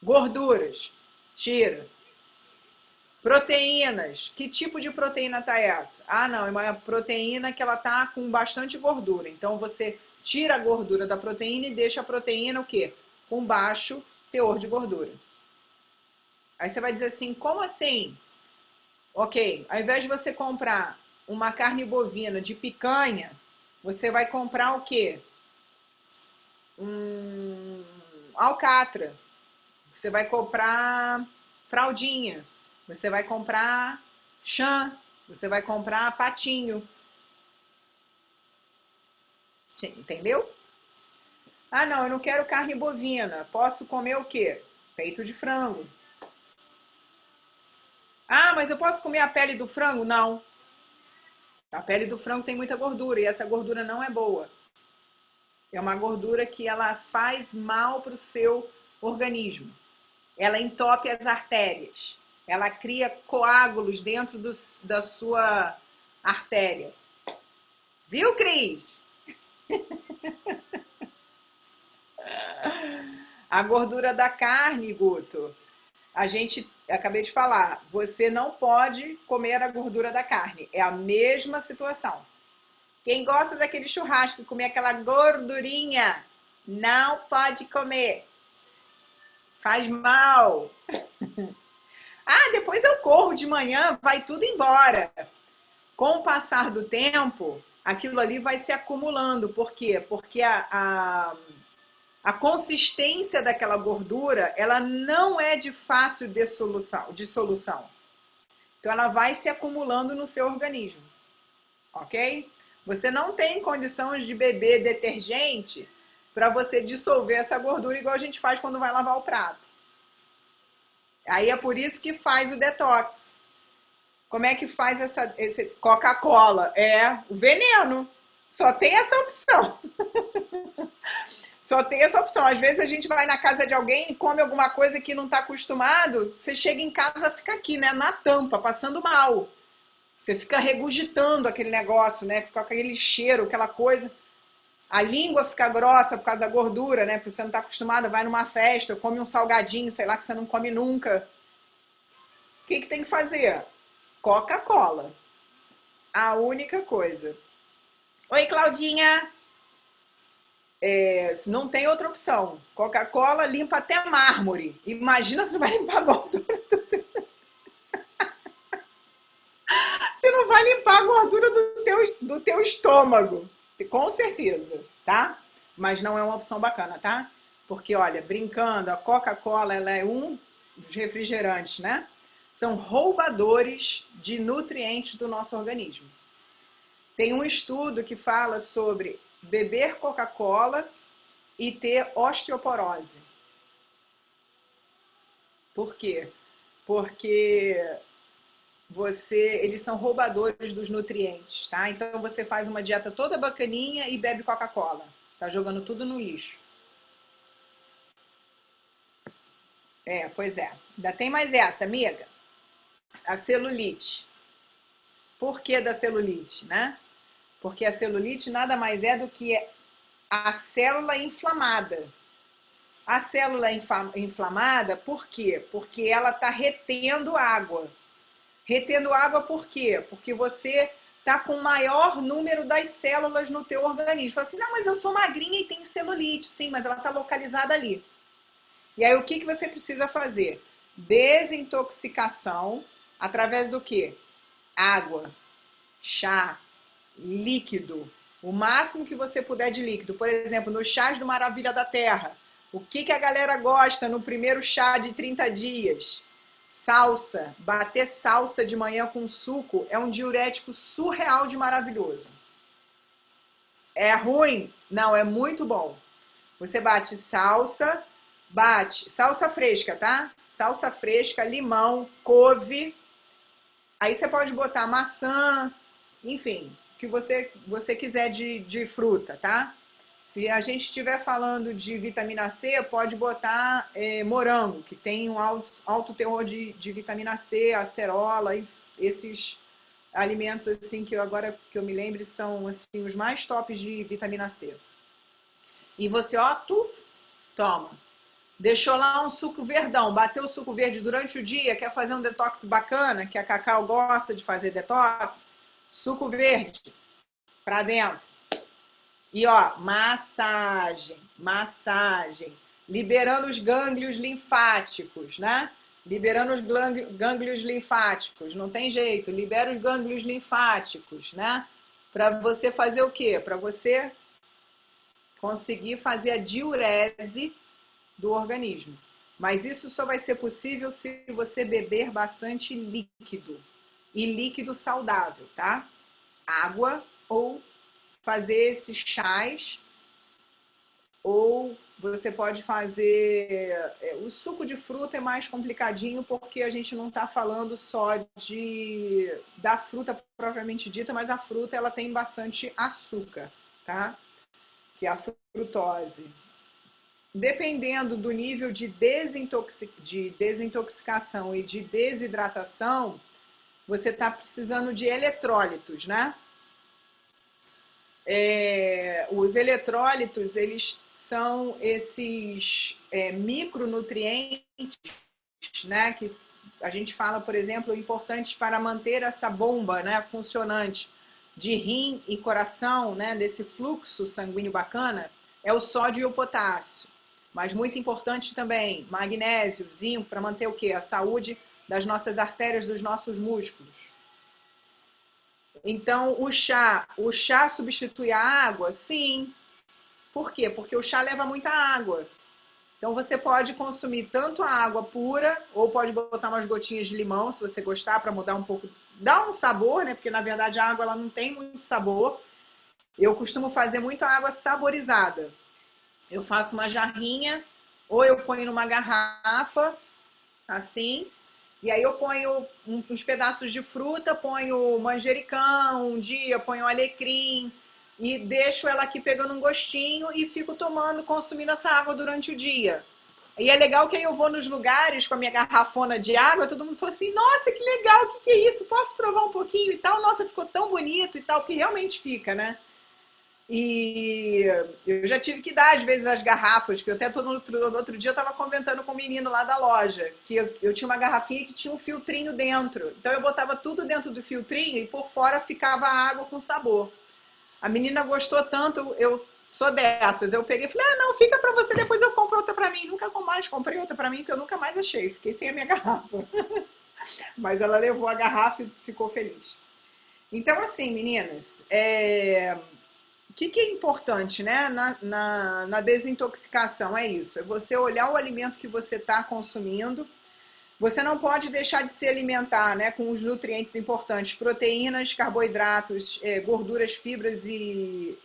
Gorduras, tira. Proteínas, que tipo de proteína tá essa? Ah, não, é uma proteína que ela tá com bastante gordura. Então você tira a gordura da proteína e deixa a proteína o quê? Com baixo teor de gordura. Aí você vai dizer assim, como assim? Ok, ao invés de você comprar uma carne bovina de picanha, você vai comprar o quê? Alcatra. Você vai comprar fraldinha. Você vai comprar chã. Você vai comprar patinho. Entendeu? Ah, não, eu não quero carne bovina. Posso comer o quê? Peito de frango. Ah, mas eu posso comer a pele do frango? Não. A pele do frango tem muita gordura e essa gordura não é boa. É uma gordura que ela faz mal para o seu organismo. Ela entope as artérias. Ela cria coágulos dentro da sua artéria. Viu, Cris? A gordura da carne, Guto. Acabei de falar, você não pode comer a gordura da carne. É a mesma situação. Quem gosta daquele churrasco, comer aquela gordurinha, não pode comer. Faz mal. Ah, depois eu corro de manhã, vai tudo embora. Com o passar do tempo, aquilo ali vai se acumulando. Por quê? Porque a consistência daquela gordura, ela não é de fácil dissolução. Então, ela vai se acumulando no seu organismo. Ok? Você não tem condições de beber detergente para você dissolver essa gordura igual a gente faz quando vai lavar o prato. Aí é por isso que faz o detox. Como é que faz esse Coca-Cola? É o veneno. Só tem essa opção. Só tem essa opção. Às vezes a gente vai na casa de alguém e come alguma coisa que não está acostumado. Você chega em casa, fica aqui, né? Na tampa, passando mal. Você fica regurgitando aquele negócio, né? Fica com aquele cheiro, aquela coisa. A língua fica grossa por causa da gordura, né? Porque você não está acostumado, vai numa festa, come um salgadinho, sei lá, que você não come nunca. O que tem que fazer? Coca-Cola. A única coisa. Oi, Claudinha. Não tem outra opção. Coca-Cola limpa até mármore. Imagina se vai limpar a gordura. Você não vai limpar a gordura do teu estômago. Com certeza, tá? Mas não é uma opção bacana, tá? Porque, olha, brincando, a Coca-Cola ela é um dos refrigerantes, né? São roubadores de nutrientes do nosso organismo. Tem um estudo que fala sobre beber Coca-Cola e ter osteoporose. Por quê? Porque eles são roubadores dos nutrientes, tá? Então você faz uma dieta toda bacaninha e bebe Coca-Cola. Tá jogando tudo no lixo. Pois é. Ainda tem mais essa, amiga. A celulite. Por que da celulite, né? Porque a celulite nada mais é do que a célula inflamada. A célula inflamada, por quê? Porque ela está retendo água. Retendo água por quê? Porque você está com o maior número das células no teu organismo. Fala assim, não, mas eu sou magrinha e tenho celulite. Sim, mas ela está localizada ali. E aí o que você precisa fazer? Desintoxicação através do quê? Água, chá, líquido. O máximo que você puder de líquido. Por exemplo, nos chás do Maravilha da Terra. O que a galera gosta no primeiro chá de 30 dias? Salsa. Bater salsa de manhã com suco é um diurético surreal de maravilhoso. É ruim? Não, é muito bom. Você bate salsa fresca, tá? Salsa fresca, limão, couve. Aí você pode botar maçã, enfim, o que você quiser de fruta, tá? Se a gente estiver falando de vitamina C, pode botar morango, que tem um alto teor de vitamina C, acerola, e esses alimentos assim que agora que eu me lembre são assim os mais tops de vitamina C. E você, toma. Deixou lá um suco verdão, bateu o suco verde durante o dia, quer fazer um detox bacana, que a Cacau gosta de fazer detox, suco verde pra dentro. E massagem, liberando os gânglios linfáticos, né? Liberando os gânglios linfáticos, não tem jeito, libera os gânglios linfáticos, né? Para você fazer o quê? Para você conseguir fazer a diurese do organismo. Mas isso só vai ser possível se você beber bastante líquido. E líquido saudável, tá? Água ou fazer esses chás, ou você pode fazer... O suco de fruta é mais complicadinho porque a gente não está falando só da fruta propriamente dita, mas a fruta ela tem bastante açúcar, tá? Que é a frutose. Dependendo do nível de desintoxicação e de desidratação, você está precisando de eletrólitos, né? Os eletrólitos, eles são esses micronutrientes, né? Que a gente fala, por exemplo, importantes para manter essa bomba, né, funcionante de rim e coração, né? Desse fluxo sanguíneo bacana, é o sódio e o potássio. Mas muito importante também, magnésio, zinco, para manter o quê? A saúde das nossas artérias, dos nossos músculos. Então, o chá substitui a água? Sim. Por quê? Porque o chá leva muita água. Então, você pode consumir tanto a água pura, ou pode botar umas gotinhas de limão, se você gostar, para mudar um pouco, dar um sabor, né? Porque, na verdade, a água ela não tem muito sabor. Eu costumo fazer muito água saborizada. Eu faço uma jarrinha, ou eu ponho numa garrafa, assim, e aí eu ponho uns pedaços de fruta, ponho manjericão, um dia ponho alecrim, e deixo ela aqui pegando um gostinho e fico tomando, consumindo essa água durante o dia. E é legal que aí eu vou nos lugares com a minha garrafona de água, todo mundo fala assim, nossa, que legal, o que que é isso? Posso provar um pouquinho e tal? Nossa, ficou tão bonito e tal, porque realmente fica, né? E eu já tive que dar, às vezes, as garrafas, que eu até no outro dia eu estava comentando com o menino lá da loja, que eu tinha uma garrafinha que tinha um filtrinho dentro. Então eu botava tudo dentro do filtrinho e por fora ficava água com sabor. A menina gostou tanto, eu sou dessas. Eu peguei e falei, ah, não, fica pra você, depois eu compro outra pra mim. Nunca mais comprei outra pra mim, porque eu nunca mais achei. Fiquei sem a minha garrafa. Mas ela levou a garrafa e ficou feliz. Então, assim, meninas, o que é importante, né, na desintoxicação? É isso, é você olhar o alimento que você está consumindo. Você não pode deixar de se alimentar, né, com os nutrientes importantes, proteínas, carboidratos, gorduras, fibras e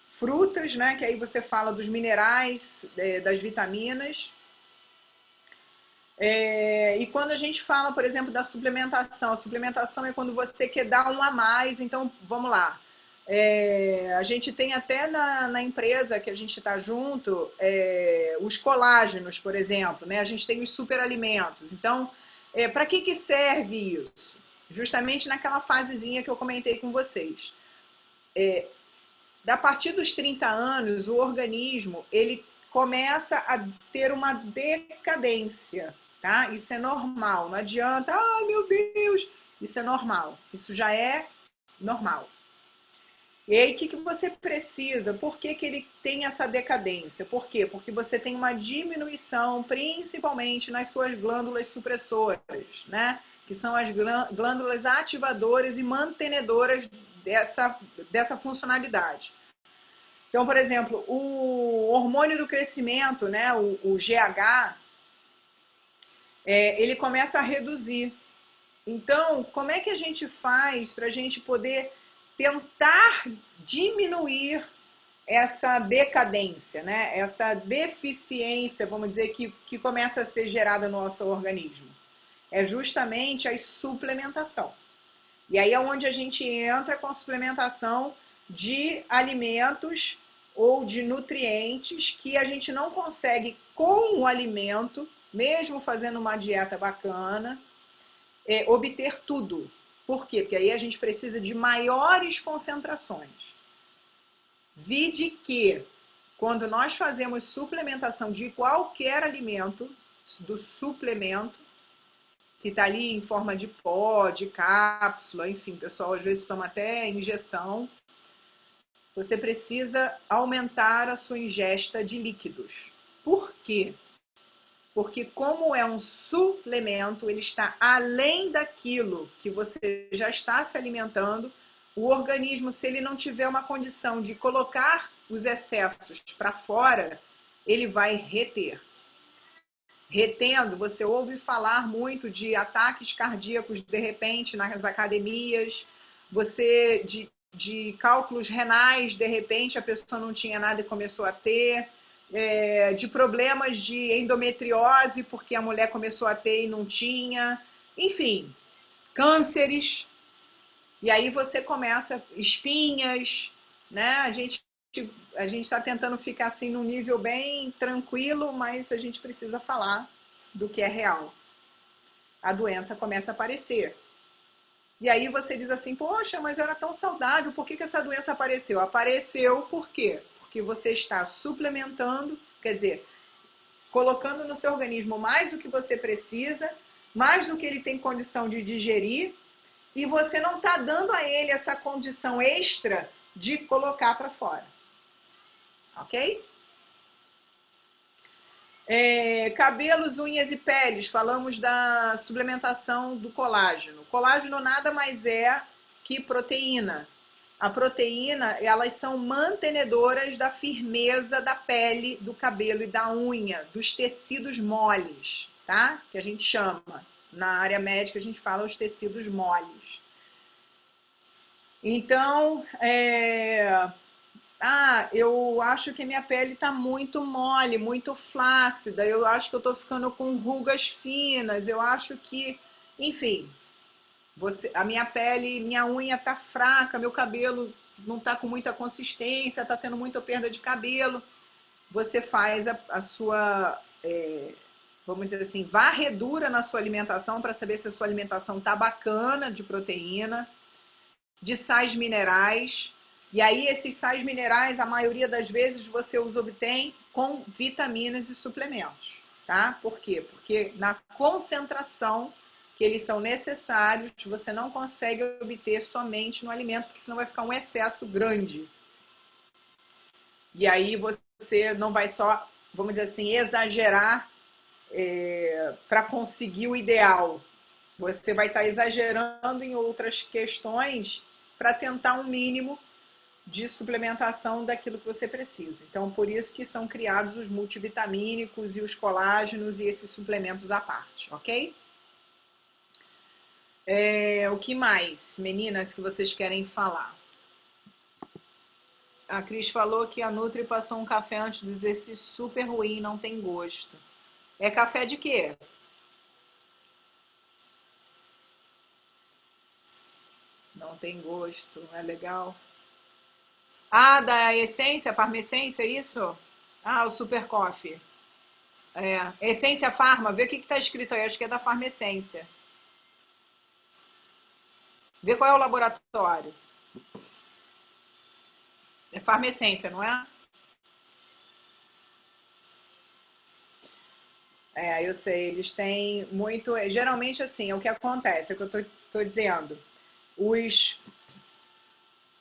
frutas, né, que aí você fala dos minerais, das vitaminas. E quando a gente fala, por exemplo, da suplementação, a suplementação é quando você quer dar um a mais, então vamos lá. A gente tem até na empresa que a gente está junto, os colágenos, por exemplo, né? A gente tem os superalimentos. Então, para que serve isso? Justamente naquela fasezinha que eu comentei com vocês. A partir dos 30 anos, o organismo ele começa a ter uma decadência, tá? Isso é normal, não adianta, ai meu Deus, isso é normal, isso já é normal. E aí, o que você precisa? Por que ele tem essa decadência? Por quê? Porque você tem uma diminuição, principalmente nas suas glândulas supressoras, né? Que são as glândulas ativadoras e mantenedoras dessa funcionalidade. Então, por exemplo, o hormônio do crescimento, né, o GH, ele começa a reduzir. Então, como é que a gente faz para a gente poder tentar diminuir essa decadência, né? Essa deficiência, vamos dizer, que começa a ser gerada no nosso organismo? É justamente a suplementação. E aí é onde a gente entra com a suplementação de alimentos ou de nutrientes que a gente não consegue com o alimento, mesmo fazendo uma dieta bacana, obter tudo. Por quê? Porque aí a gente precisa de maiores concentrações. Vide que quando nós fazemos suplementação de qualquer alimento, do suplemento, que está ali em forma de pó, de cápsula, enfim, o pessoal às vezes toma até injeção, você precisa aumentar a sua ingesta de líquidos. Por quê? Porque como é um suplemento, ele está além daquilo que você já está se alimentando, o organismo, se ele não tiver uma condição de colocar os excessos para fora, ele vai reter. Retendo, você ouve falar muito de ataques cardíacos de repente nas academias, você de cálculos renais, de repente a pessoa não tinha nada e começou a ter, de problemas de endometriose, porque a mulher começou a ter e não tinha, enfim, cânceres, e aí você começa, espinhas, né? A gente está tentando ficar assim num nível bem tranquilo, mas a gente precisa falar do que é real. A doença começa a aparecer. E aí você diz assim, poxa, mas eu era tão saudável, por que essa doença apareceu? Apareceu por quê? Porque você está suplementando, quer dizer, colocando no seu organismo mais do que você precisa, mais do que ele tem condição de digerir, e você não está dando a ele essa condição extra de colocar para fora. Ok? Cabelos, unhas e peles, falamos da suplementação do colágeno. Colágeno nada mais é que proteína. A proteína, elas são mantenedoras da firmeza da pele, do cabelo e da unha, dos tecidos moles, tá? Que a gente chama. Na área médica a gente fala os tecidos moles. Então, Ah, eu acho que minha pele tá muito mole, muito flácida. Eu acho que eu tô ficando com rugas finas. Eu acho que, enfim, a minha pele, minha unha tá fraca, meu cabelo não tá com muita consistência, tá tendo muita perda de cabelo. Você faz a sua, vamos dizer assim, varredura na sua alimentação para saber se a sua alimentação tá bacana de proteína, de sais minerais. E aí, esses sais minerais, a maioria das vezes, você os obtém com vitaminas e suplementos, tá? Por quê? Porque na concentração que eles são necessários, você não consegue obter somente no alimento, porque senão vai ficar um excesso grande. E aí você não vai só, vamos dizer assim, exagerar para conseguir o ideal. Você vai estar exagerando em outras questões para tentar um mínimo de suplementação daquilo que você precisa. Então, por isso que são criados os multivitamínicos e os colágenos e esses suplementos à parte, ok? O que mais, meninas, que vocês querem falar? A Cris falou que a Nutri passou um café antes do exercício super ruim, não tem gosto. É café de quê? Não tem gosto, não é legal. Ah, da Essência, Farmacência, isso? Ah, o Super Coffee. Essência Farma, vê o que está escrito aí, acho que é da Farmacência. Vê qual é o laboratório. É Farmacência, não é? Eu sei, eles têm muito. Geralmente, assim, é o que acontece, é o que eu tô dizendo. Os.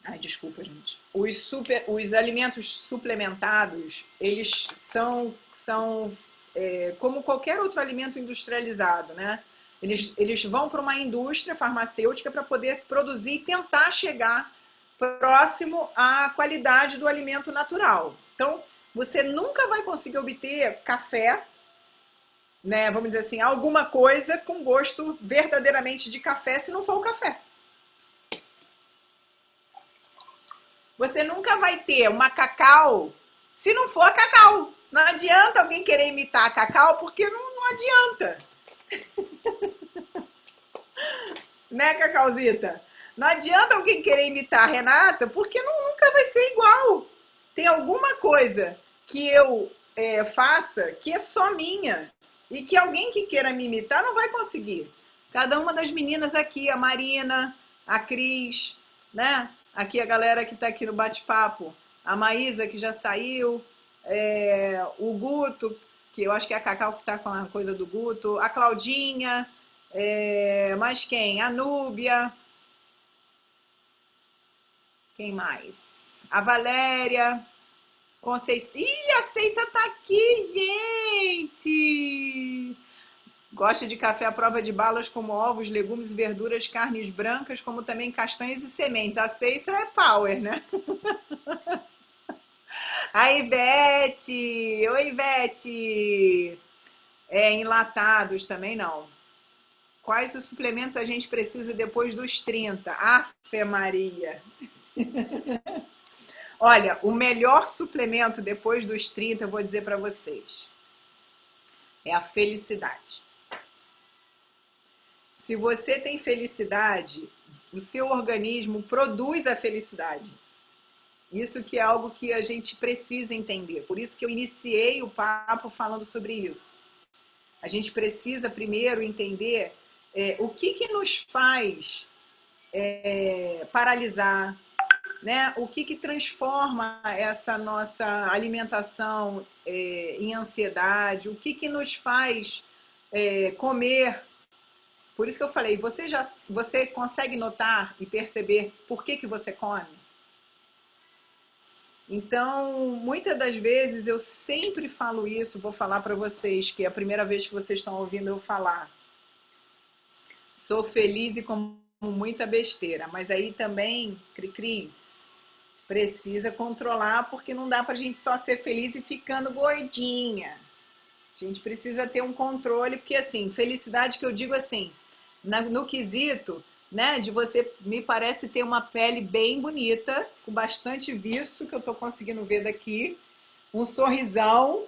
Ai, desculpa, gente. Os alimentos suplementados, eles são como qualquer outro alimento industrializado, né? Eles vão para uma indústria farmacêutica para poder produzir e tentar chegar próximo à qualidade do alimento natural. Então, você nunca vai conseguir obter café, né? Vamos dizer assim, alguma coisa com gosto verdadeiramente de café, se não for o café. Você nunca vai ter uma cacau se não for a cacau. Não adianta alguém querer imitar a cacau, porque não adianta. Né, Cacauzita? Não adianta alguém querer imitar a Renata, porque nunca vai ser igual. Tem alguma coisa que eu faça que é só minha e que alguém que queira me imitar não vai conseguir. Cada uma das meninas aqui, a Marina, a Cris, né? Aqui a galera que está aqui no bate-papo, a Maísa que já saiu, o Guto, que eu acho que é a Cacau que está com a coisa do Guto, a Claudinha, mais quem? A Núbia, quem mais? A Valéria, Conceição. Ih, a Ceissa tá aqui, gente! Gosta de café à prova de balas como ovos, legumes, verduras, carnes brancas, como também castanhas e sementes. A Ceissa é power, né? A Ivete! Oi, Ivete! Enlatados também não. Quais os suplementos a gente precisa depois dos 30? Afe Maria! Olha, o melhor suplemento depois dos 30, eu vou dizer para vocês, é a felicidade. Se você tem felicidade, o seu organismo produz a felicidade. Isso que é algo que a gente precisa entender. Por isso que eu iniciei o papo falando sobre isso. A gente precisa primeiro entender o que nos faz paralisar, né? O que transforma essa nossa alimentação em ansiedade, o que nos faz comer. Por isso que eu falei, você consegue notar e perceber por que você come? Então, muitas das vezes eu sempre falo isso, vou falar para vocês, que é a primeira vez que vocês estão ouvindo eu falar. Sou feliz e como muita besteira, mas aí também, Cris, precisa controlar, porque não dá pra gente só ser feliz e ficando gordinha. A gente precisa ter um controle, porque assim, felicidade que eu digo assim, no quesito né? De você, me parece ter uma pele bem bonita, com bastante viço, que eu tô conseguindo ver daqui, um sorrisão,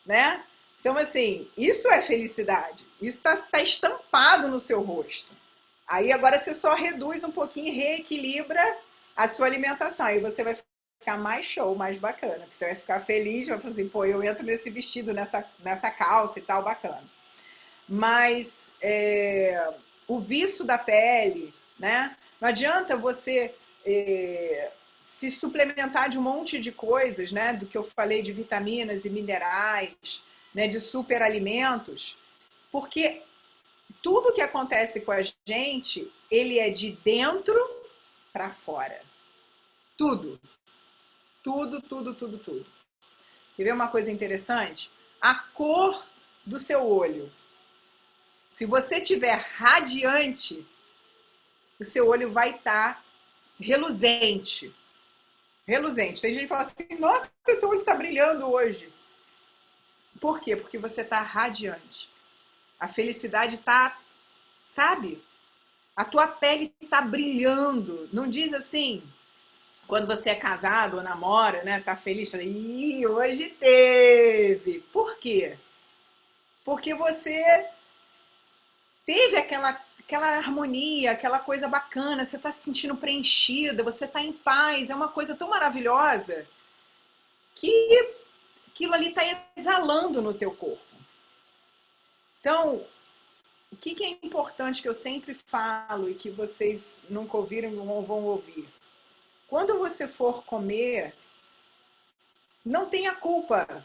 né? Então, assim, isso é felicidade. Isso tá estampado no seu rosto. Aí agora você só reduz um pouquinho e reequilibra a sua alimentação. Aí você vai ficar mais show, mais bacana. Porque você vai ficar feliz, vai falar assim, pô, eu entro nesse vestido, nessa calça e tal, bacana. Mas o viço da pele, né? Não adianta você se suplementar de um monte de coisas, né? Do que eu falei de vitaminas e minerais, né? De superalimentos, porque tudo que acontece com a gente, ele é de dentro para fora. Tudo, tudo, tudo, tudo, tudo. Quer ver uma coisa interessante? A cor do seu olho. Se você tiver radiante, o seu olho vai estar reluzente. Reluzente. Tem gente que fala assim, nossa, seu olho está brilhando hoje. Por quê? Porque você está radiante. A felicidade está, sabe? A tua pele está brilhando. Não diz assim, quando você é casado ou namora, né? Tá feliz, fala, ih, hoje teve. Por quê? Porque você teve aquela harmonia, aquela coisa bacana, você está se sentindo preenchida, você está em paz, é uma coisa tão maravilhosa que aquilo ali está exalando no teu corpo. Então, o que é importante que eu sempre falo e que vocês nunca ouviram e não vão ouvir? Quando você for comer, não tenha culpa,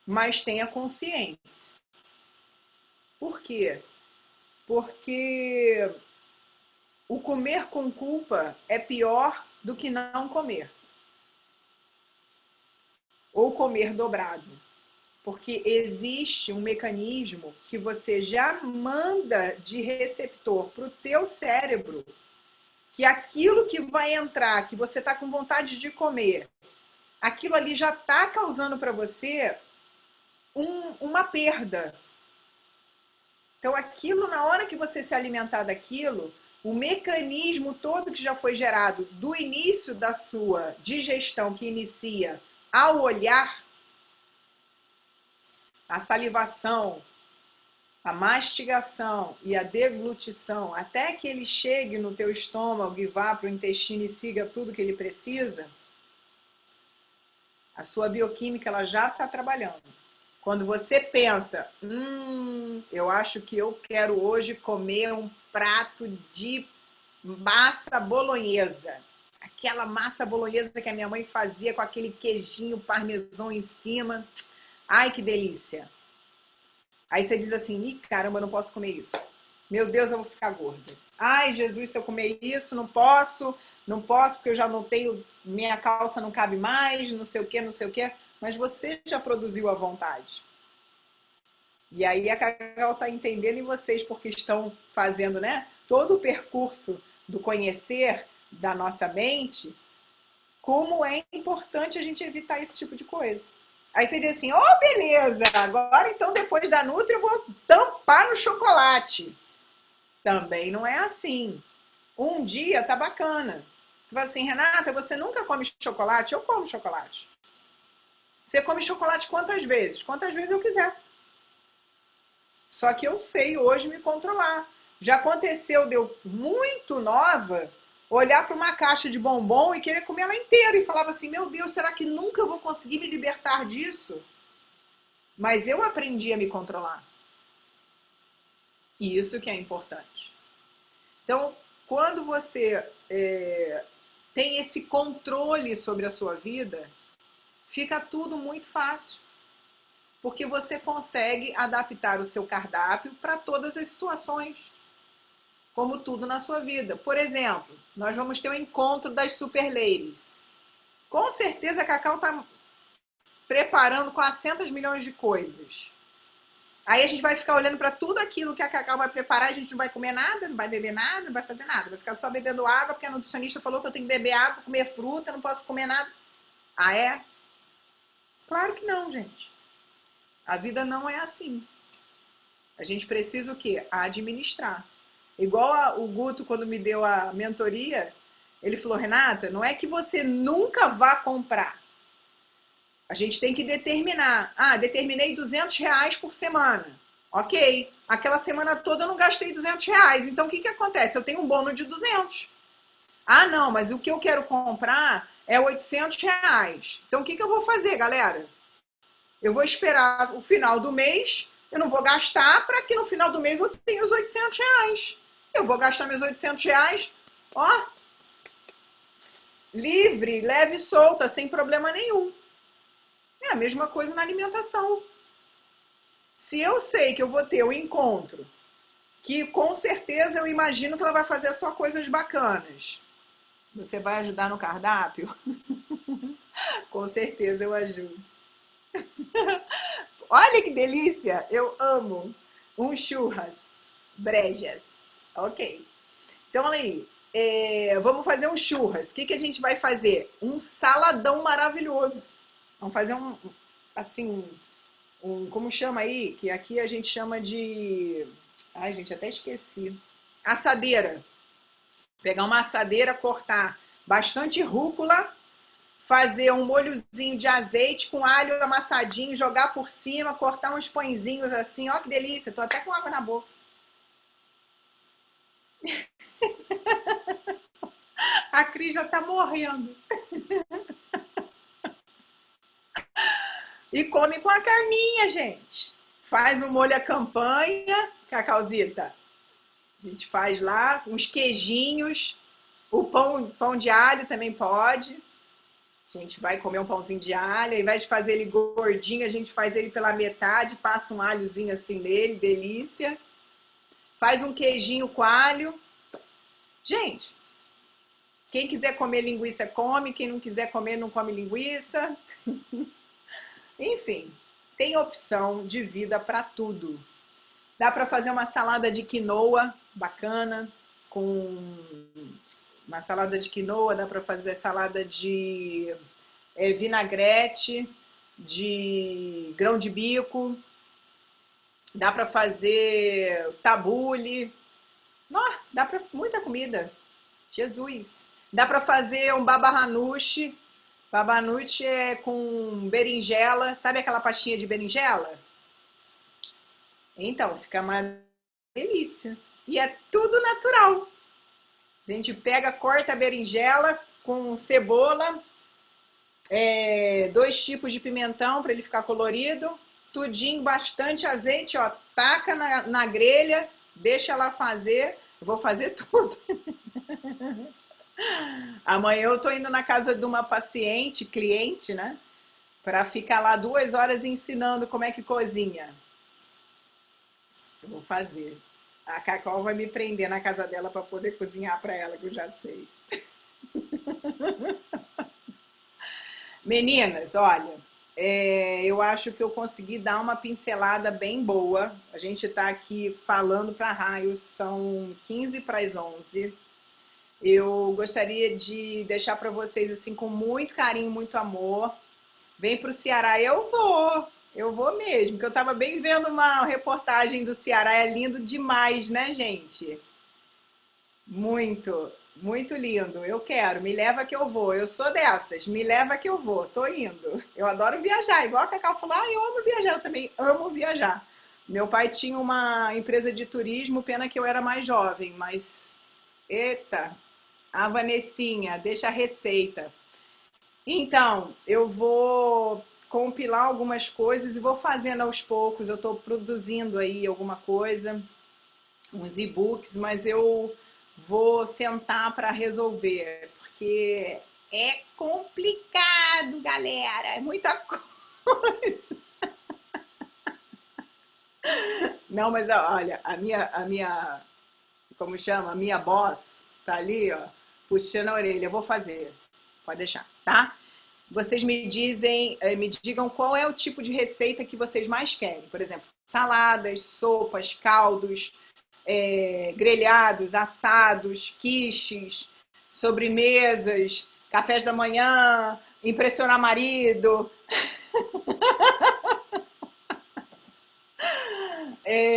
mas tenha consciência. Por quê? Porque o comer com culpa é pior do que não comer. Ou comer dobrado. Porque existe um mecanismo que você já manda de receptor para o teu cérebro, que aquilo que vai entrar, que você está com vontade de comer, aquilo ali já está causando para você uma perda. Então, aquilo, na hora que você se alimentar daquilo, o mecanismo todo que já foi gerado do início da sua digestão, que inicia ao olhar, a salivação, a mastigação e a deglutição, até que ele chegue no teu estômago e vá para o intestino e siga tudo que ele precisa, a sua bioquímica ela já está trabalhando. Quando você pensa, eu acho que eu quero hoje comer um prato de massa bolonhesa. Aquela massa bolonhesa que a minha mãe fazia com aquele queijinho parmesão em cima. Ai, que delícia! Aí você diz assim, ih, caramba, eu não posso comer isso. Meu Deus, eu vou ficar gorda. Ai, Jesus, se eu comer isso, não posso, porque eu já não tenho, minha calça não cabe mais, não sei o que, não sei o que. Mas você já produziu a vontade. E aí a Cacau está entendendo em vocês, porque estão fazendo, né, todo o percurso do conhecer da nossa mente, como é importante a gente evitar esse tipo de coisa. Aí você diz assim, oh, beleza, agora então depois da Nutri eu vou tampar no chocolate. Também não é assim. Um dia tá bacana. Você fala assim, Renata, você nunca come chocolate? Eu como chocolate. Você come chocolate quantas vezes? Quantas vezes eu quiser. Só que eu sei hoje me controlar. Já aconteceu, deu muito nova, olhar para uma caixa de bombom e querer comer ela inteira. E falava assim, meu Deus, será que nunca eu vou conseguir me libertar disso? Mas eu aprendi a me controlar. E isso que é importante. Então, quando você tem esse controle sobre a sua vida, fica tudo muito fácil. Porque você consegue adaptar o seu cardápio para todas as situações. Como tudo na sua vida. Por exemplo, nós vamos ter o encontro das Super Ladies. Com certeza a Cacau está preparando 400 milhões de coisas. Aí a gente vai ficar olhando para tudo aquilo que a Cacau vai preparar, a gente não vai comer nada, não vai beber nada, não vai fazer nada. Vai ficar só bebendo água, porque a nutricionista falou que eu tenho que beber água, comer fruta, não posso comer nada. Ah, é? Claro que não, gente. A vida não é assim. A gente precisa o quê? Administrar. Igual o Guto, quando me deu a mentoria, ele falou, Renata, não é que você nunca vá comprar. A gente tem que determinar. Ah, determinei R$ 200 por semana. Ok. Aquela semana toda eu não gastei R$ 200. Então, o que acontece? Eu tenho um bônus de 200. Ah, não, mas o que eu quero comprar é R$ 800. Então, o que eu vou fazer, galera? Eu vou esperar o final do mês, eu não vou gastar para que no final do mês eu tenha os R$ 800. Eu vou gastar meus R$ 800, ó, livre, leve e solta, sem problema nenhum. É a mesma coisa na alimentação. Se eu sei que eu vou ter um encontro, que com certeza eu imagino que ela vai fazer só coisas bacanas, você vai ajudar no cardápio? Com certeza eu ajudo. Olha que delícia! Eu amo um churras, brejas. Ok. Então, olha aí. Vamos fazer um churras. O que a gente vai fazer? Um saladão maravilhoso. Vamos fazer assim, como chama aí? Que aqui a gente chama de... Ai, gente, até esqueci. Assadeira. Pegar uma assadeira, cortar bastante rúcula, fazer um molhozinho de azeite com alho amassadinho, jogar por cima, cortar uns pãezinhos assim. Ó que delícia, tô até com água na boca. A Cris já tá morrendo. E come com a carninha, gente. Faz um molho à campanha, Cacauzita. A gente faz lá uns queijinhos. O pão de alho também pode. A gente vai comer um pãozinho de alho. Ao invés de fazer ele gordinho, a gente faz ele pela metade. Passa um alhozinho assim nele, delícia. Faz um queijinho com alho. Gente, quem quiser comer linguiça, come. Quem não quiser comer, não come linguiça. Enfim, tem opção de vida para tudo. Dá para fazer uma salada de quinoa bacana, com uma salada de quinoa, dá para fazer salada de vinagrete, de grão de bico, dá para fazer tabule. Dá para muita comida. Jesus. Dá para fazer um baba ganoush. Baba ganoush é com berinjela. Sabe aquela pastinha de berinjela? Então, fica uma delícia. E é tudo natural. A gente pega, corta a berinjela com cebola, 2 tipos de pimentão para ele ficar colorido, tudinho, bastante azeite, ó, taca na grelha, deixa ela fazer. Eu vou fazer tudo. Amanhã eu tô indo na casa de uma cliente, né? Para ficar lá 2 horas ensinando como é que cozinha. Eu vou fazer. A Cacau vai me prender na casa dela para poder cozinhar para ela, que eu já sei. Meninas, olha, eu acho que eu consegui dar uma pincelada bem boa. A gente está aqui falando para raios, são 15 para as 11. Eu gostaria de deixar para vocês assim com muito carinho, muito amor. Vem para o Ceará, eu vou mesmo, porque eu estava bem vendo uma reportagem do Ceará, é lindo demais, né, gente? Muito, muito lindo. Eu quero, me leva que eu vou. Eu sou dessas, me leva que eu vou, tô indo. Eu adoro viajar, igual a Cacau falou, eu amo viajar, eu também amo viajar. Meu pai tinha uma empresa de turismo, pena que eu era mais jovem, mas eita, a Vanessinha, deixa a receita. Então, eu vou compilar algumas coisas e vou fazendo aos poucos. Eu estou produzindo aí alguma coisa, uns e-books, mas eu vou sentar para resolver, porque é complicado, galera. É muita coisa. Não, mas olha, como chama? A minha boss tá ali, ó, puxando a orelha. Eu vou fazer. Pode deixar, tá? Vocês me digam qual é o tipo de receita que vocês mais querem. Por exemplo, saladas, sopas, caldos, grelhados, assados, quiches, sobremesas, cafés da manhã, impressionar marido,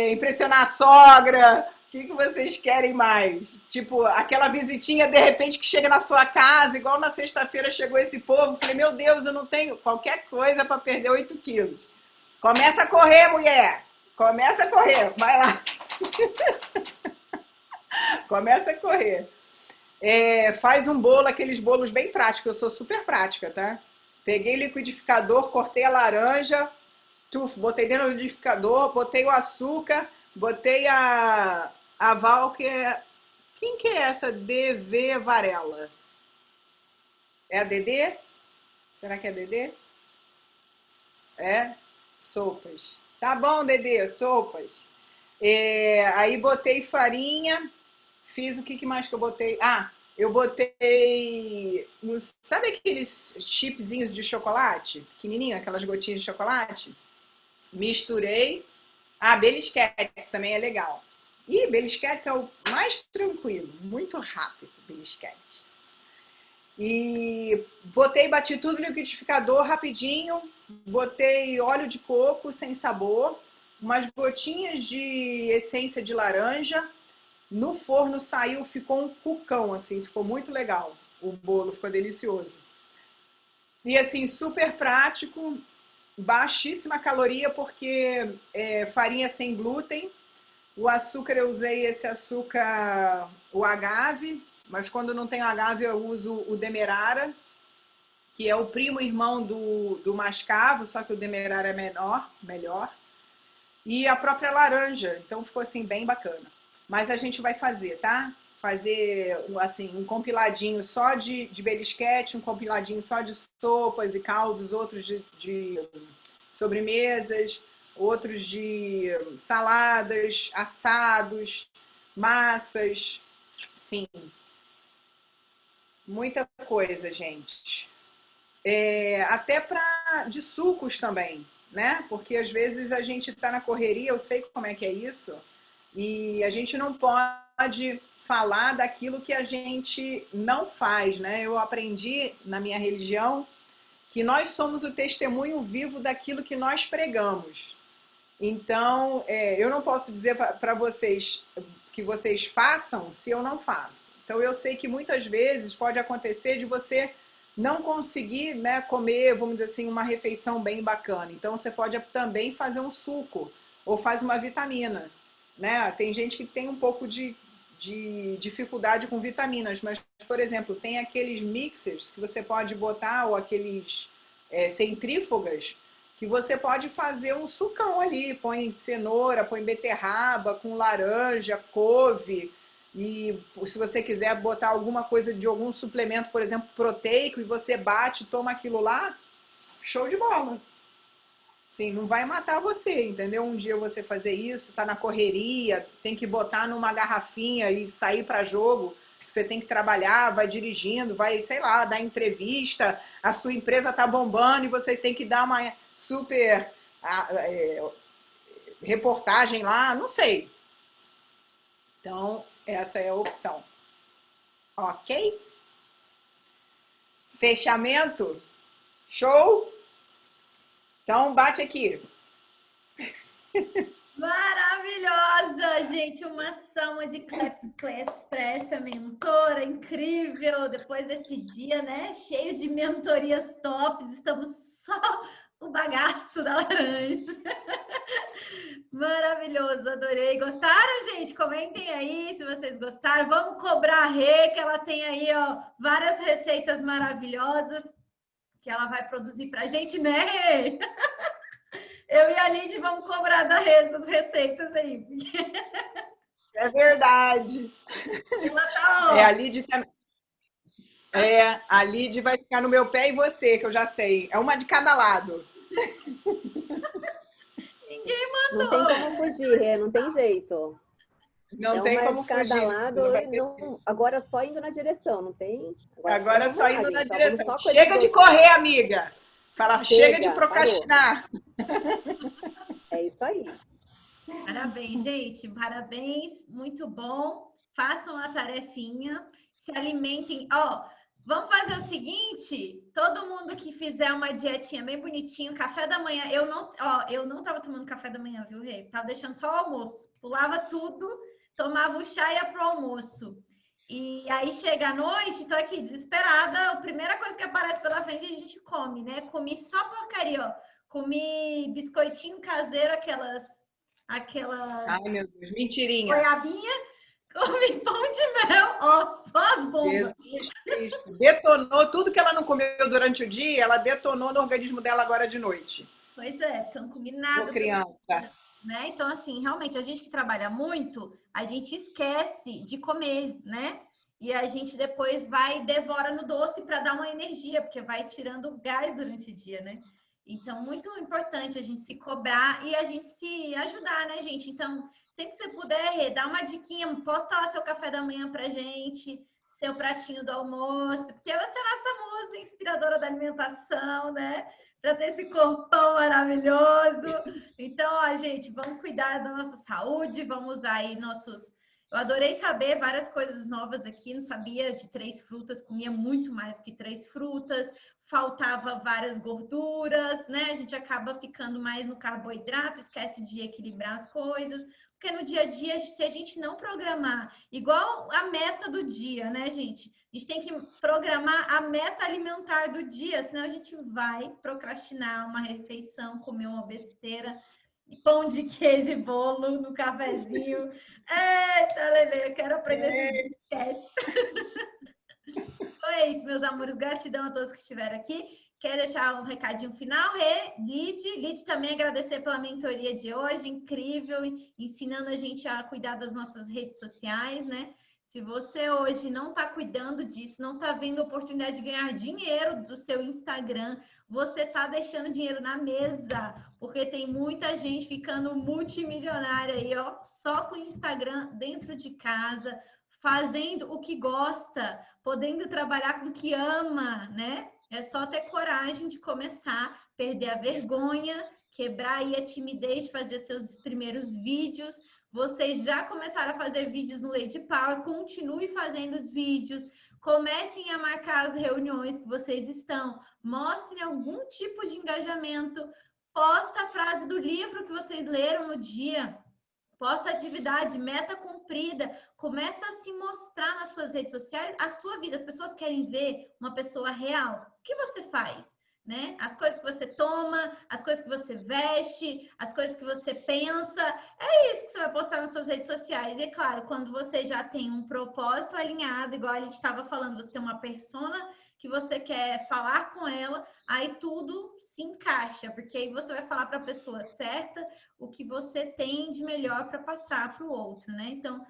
impressionar a sogra. que vocês querem mais? Tipo, aquela visitinha, de repente, que chega na sua casa, igual na sexta-feira chegou esse povo. Falei, meu Deus, eu não tenho qualquer coisa para perder 8 quilos. Começa a correr, mulher! Começa a correr, vai lá. Começa a correr. Faz um bolo, aqueles bolos bem práticos. Eu sou super prática, tá? Peguei liquidificador, cortei a laranja, botei dentro do liquidificador, botei o açúcar, botei a Val, que é... Quem que é essa DV Varela? É a Dedê? Será que é a Dedê? É? Sopas. Tá bom, Dedê, sopas. Aí botei farinha, fiz o que mais que eu botei? Ah, eu botei... Sabe aqueles chipzinhos de chocolate? Pequenininho, aquelas gotinhas de chocolate? Misturei. Ah, Belisquetes também é legal. E Belisquetes é o mais tranquilo, muito rápido, Belisquetes. E bati tudo no liquidificador rapidinho, botei óleo de coco sem sabor, umas gotinhas de essência de laranja. No forno saiu, ficou um cucão, assim, ficou muito legal. O bolo ficou delicioso. E assim, super prático, baixíssima caloria, porque farinha sem glúten. O açúcar, eu usei esse açúcar, o agave, mas quando não tem agave eu uso o demerara, que é o primo irmão do mascavo, só que o demerara é melhor. E a própria laranja, então ficou assim bem bacana. Mas a gente vai fazer, tá? Fazer assim, um compiladinho só de belisquete, um compiladinho só de sopas e caldos, outros de sobremesas, outros de saladas, assados, massas. Sim, muita coisa, gente. Até de sucos também, né? Porque às vezes a gente está na correria, eu sei como é que é isso, e a gente não pode falar daquilo que a gente não faz, né? Eu aprendi na minha religião que nós somos o testemunho vivo daquilo que nós pregamos. Então, eu não posso dizer para vocês que vocês façam se eu não faço. Então, eu sei que muitas vezes pode acontecer de você não conseguir, né, comer, vamos dizer assim, uma refeição bem bacana. Então, você pode também fazer um suco ou faz uma vitamina, né? Tem gente que tem um pouco de dificuldade com vitaminas, mas, por exemplo, tem aqueles mixers que você pode botar, ou aqueles centrífugas, que você pode fazer um sucão ali, põe cenoura, põe beterraba, com laranja, couve, e se você quiser botar alguma coisa de algum suplemento, por exemplo, proteico, e você bate, toma aquilo lá, show de bola. Sim, não vai matar você, entendeu? Um dia você fazer isso, tá na correria, tem que botar numa garrafinha e sair para jogo, você tem que trabalhar, vai dirigindo, vai, sei lá, dar entrevista, a sua empresa tá bombando e você tem que dar uma super reportagem lá, não sei. Então, essa é a opção. Ok? Fechamento? Show? Então, bate aqui. Maravilhosa, gente, uma salva de claps para essa mentora incrível. Depois desse dia, né, cheio de mentorias tops, estamos só o bagaço da laranja. Maravilhoso, adorei. Gostaram, gente? Comentem aí se vocês gostaram. Vamos cobrar a Rê, que ela tem aí, ó, várias receitas maravilhosas que ela vai produzir pra gente, né, Rê? Eu e a Lid vamos cobrar da Rê essas receitas aí. É verdade. Ela tá, ó. A Lid também. A Lid vai ficar no meu pé e você, que eu já sei. É uma de cada lado. Ninguém Não tem mandou. como fugir, Rê, não tem jeito. Não tem uma como de cada fugir. lado e não... Agora só indo na direção, não tem? Agora vamos só lá, indo na gente, ó, direção. só coisa Chega de correr, amiga. Fala, chega de Chega, procrastinar. É isso aí. Parabéns, gente. Parabéns. Muito bom. Façam a tarefinha. Se alimentem. Ó, vamos fazer o seguinte: todo mundo que fizer uma dietinha bem bonitinho, café da manhã. Eu não tava tomando café da manhã, viu, Rê? Tava deixando só o almoço. Pulava tudo, tomava o chá e ia pro almoço. E aí chega à noite, tô aqui desesperada, a primeira coisa que aparece pela frente a gente come, né? Comi só porcaria, ó. Comi biscoitinho caseiro, aquelas Ai, meu Deus, mentirinha. goiabinha, comi pão de mel, ó, só as bombas. Jesus Cristo. Detonou tudo que ela não comeu durante o dia, ela detonou no organismo dela agora de noite. Pois é, porque eu não comi Ô, nada. criança. Né? Então, assim, realmente, a gente que trabalha muito, a gente esquece de comer, né? E a gente depois vai e devora no doce para dar uma energia, porque vai tirando gás durante o dia, né? Então, muito importante a gente se cobrar e a gente se ajudar, né, gente? Então, sempre que você puder, dá uma diquinha, posta lá seu café da manhã pra gente, seu pratinho do almoço, porque você é a nossa musa inspiradora da alimentação, né? Para ter esse corpão maravilhoso. Então, ó, gente, vamos cuidar da nossa saúde, vamos usar aí nossos... Eu adorei saber várias coisas novas aqui, não sabia de 3 frutas, comia muito mais que 3 frutas, faltava várias gorduras, né? A gente acaba ficando mais no carboidrato, esquece de equilibrar as coisas, porque no dia a dia, se a gente não programar, igual a meta do dia, né, gente? A gente tem que programar a meta alimentar do dia, senão a gente vai procrastinar uma refeição, comer uma besteira, pão de queijo e bolo no cafezinho. Eita, Lele, eu quero aprender esses esquece. Então é isso, meus amores. Gratidão a todos que estiveram aqui. Quer deixar um recadinho final? Lid, também agradecer pela mentoria de hoje, incrível, ensinando a gente a cuidar das nossas redes sociais, né? Se você hoje não está cuidando disso, não está vendo a oportunidade de ganhar dinheiro do seu Instagram, você está deixando dinheiro na mesa, porque tem muita gente ficando multimilionária aí, ó, só com o Instagram dentro de casa, fazendo o que gosta, podendo trabalhar com o que ama, né? É só ter coragem de começar, perder a vergonha, quebrar aí a timidez de fazer seus primeiros vídeos. Vocês já começaram a fazer vídeos no Lady Power, continue fazendo os vídeos, comecem a marcar as reuniões que vocês estão, mostrem algum tipo de engajamento, posta a frase do livro que vocês leram no dia, posta atividade, meta cumprida, começa a se mostrar nas suas redes sociais a sua vida. As pessoas querem ver uma pessoa real. O que você faz? Né? As coisas que você toma, as coisas que você veste, as coisas que você pensa, é isso que você vai postar nas suas redes sociais. E é claro, quando você já tem um propósito alinhado, igual a gente estava falando, você tem uma persona que você quer falar com ela, aí tudo se encaixa, porque aí você vai falar para a pessoa certa o que você tem de melhor para passar para o outro, né? Então,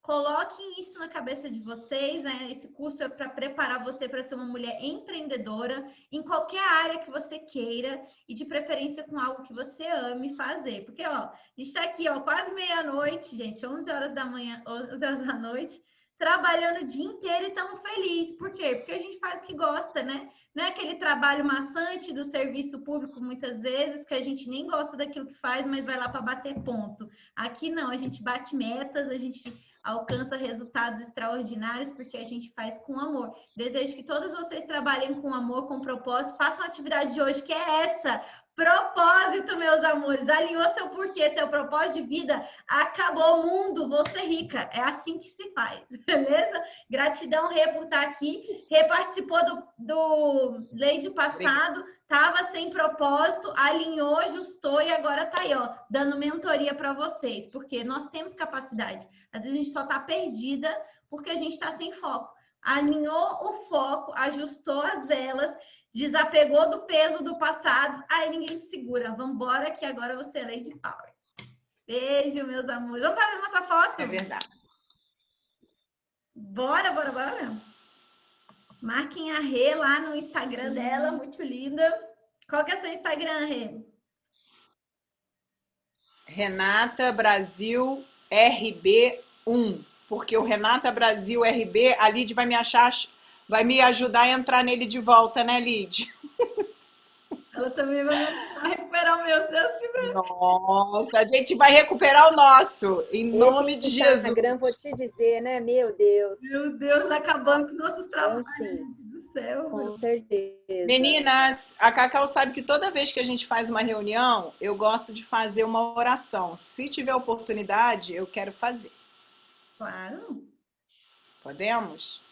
coloquem isso na cabeça de vocês, né? Esse curso é para preparar você para ser uma mulher empreendedora em qualquer área que você queira e de preferência com algo que você ame fazer. Porque, ó, a gente está aqui, ó, quase meia-noite, gente, 11 horas da manhã, 11 horas da noite, trabalhando o dia inteiro e estamos felizes. Por quê? Porque a gente faz o que gosta, né? Não é aquele trabalho maçante do serviço público, muitas vezes, que a gente nem gosta daquilo que faz, mas vai lá para bater ponto. Aqui não, a gente bate metas, a gente alcança resultados extraordinários porque a gente faz com amor. Desejo que todas vocês trabalhem com amor, com propósito, façam a atividade de hoje, que é essa. Propósito, meus amores, alinhou seu porquê, seu propósito de vida, acabou o mundo, vou ser rica, é assim que se faz, beleza? Gratidão, Rê, por estar aqui, Rê participou do Lady passado, estava sem propósito, alinhou, ajustou e agora tá aí, ó, dando mentoria para vocês, porque nós temos capacidade, às vezes a gente só tá perdida porque a gente tá sem foco, alinhou o foco, ajustou as velas, desapegou do peso do passado, aí ninguém te segura. Vambora que agora você é Lady Power. Beijo, meus amores. Vamos fazer nossa foto? É verdade. Bora. Marquem a Rê lá no Instagram dela, muito linda. Qual que é o seu Instagram, Rê? Renata Brasil RB1. Porque o Renata Brasil RB, a Lid vai me achar... Vai me ajudar a entrar nele de volta, né, Lid? Ela também vai me ajudar a recuperar o meu, se Deus quiser. Nossa, a gente vai recuperar o nosso, em nome de Jesus. Instagram, vou te dizer, né? Meu Deus. Meu Deus, acabando com nossos trabalhos, sim. gente do céu. Com certeza. Meninas, a Cacau sabe que toda vez que a gente faz uma reunião, eu gosto de fazer uma oração. Se tiver oportunidade, eu quero fazer. Claro. Podemos?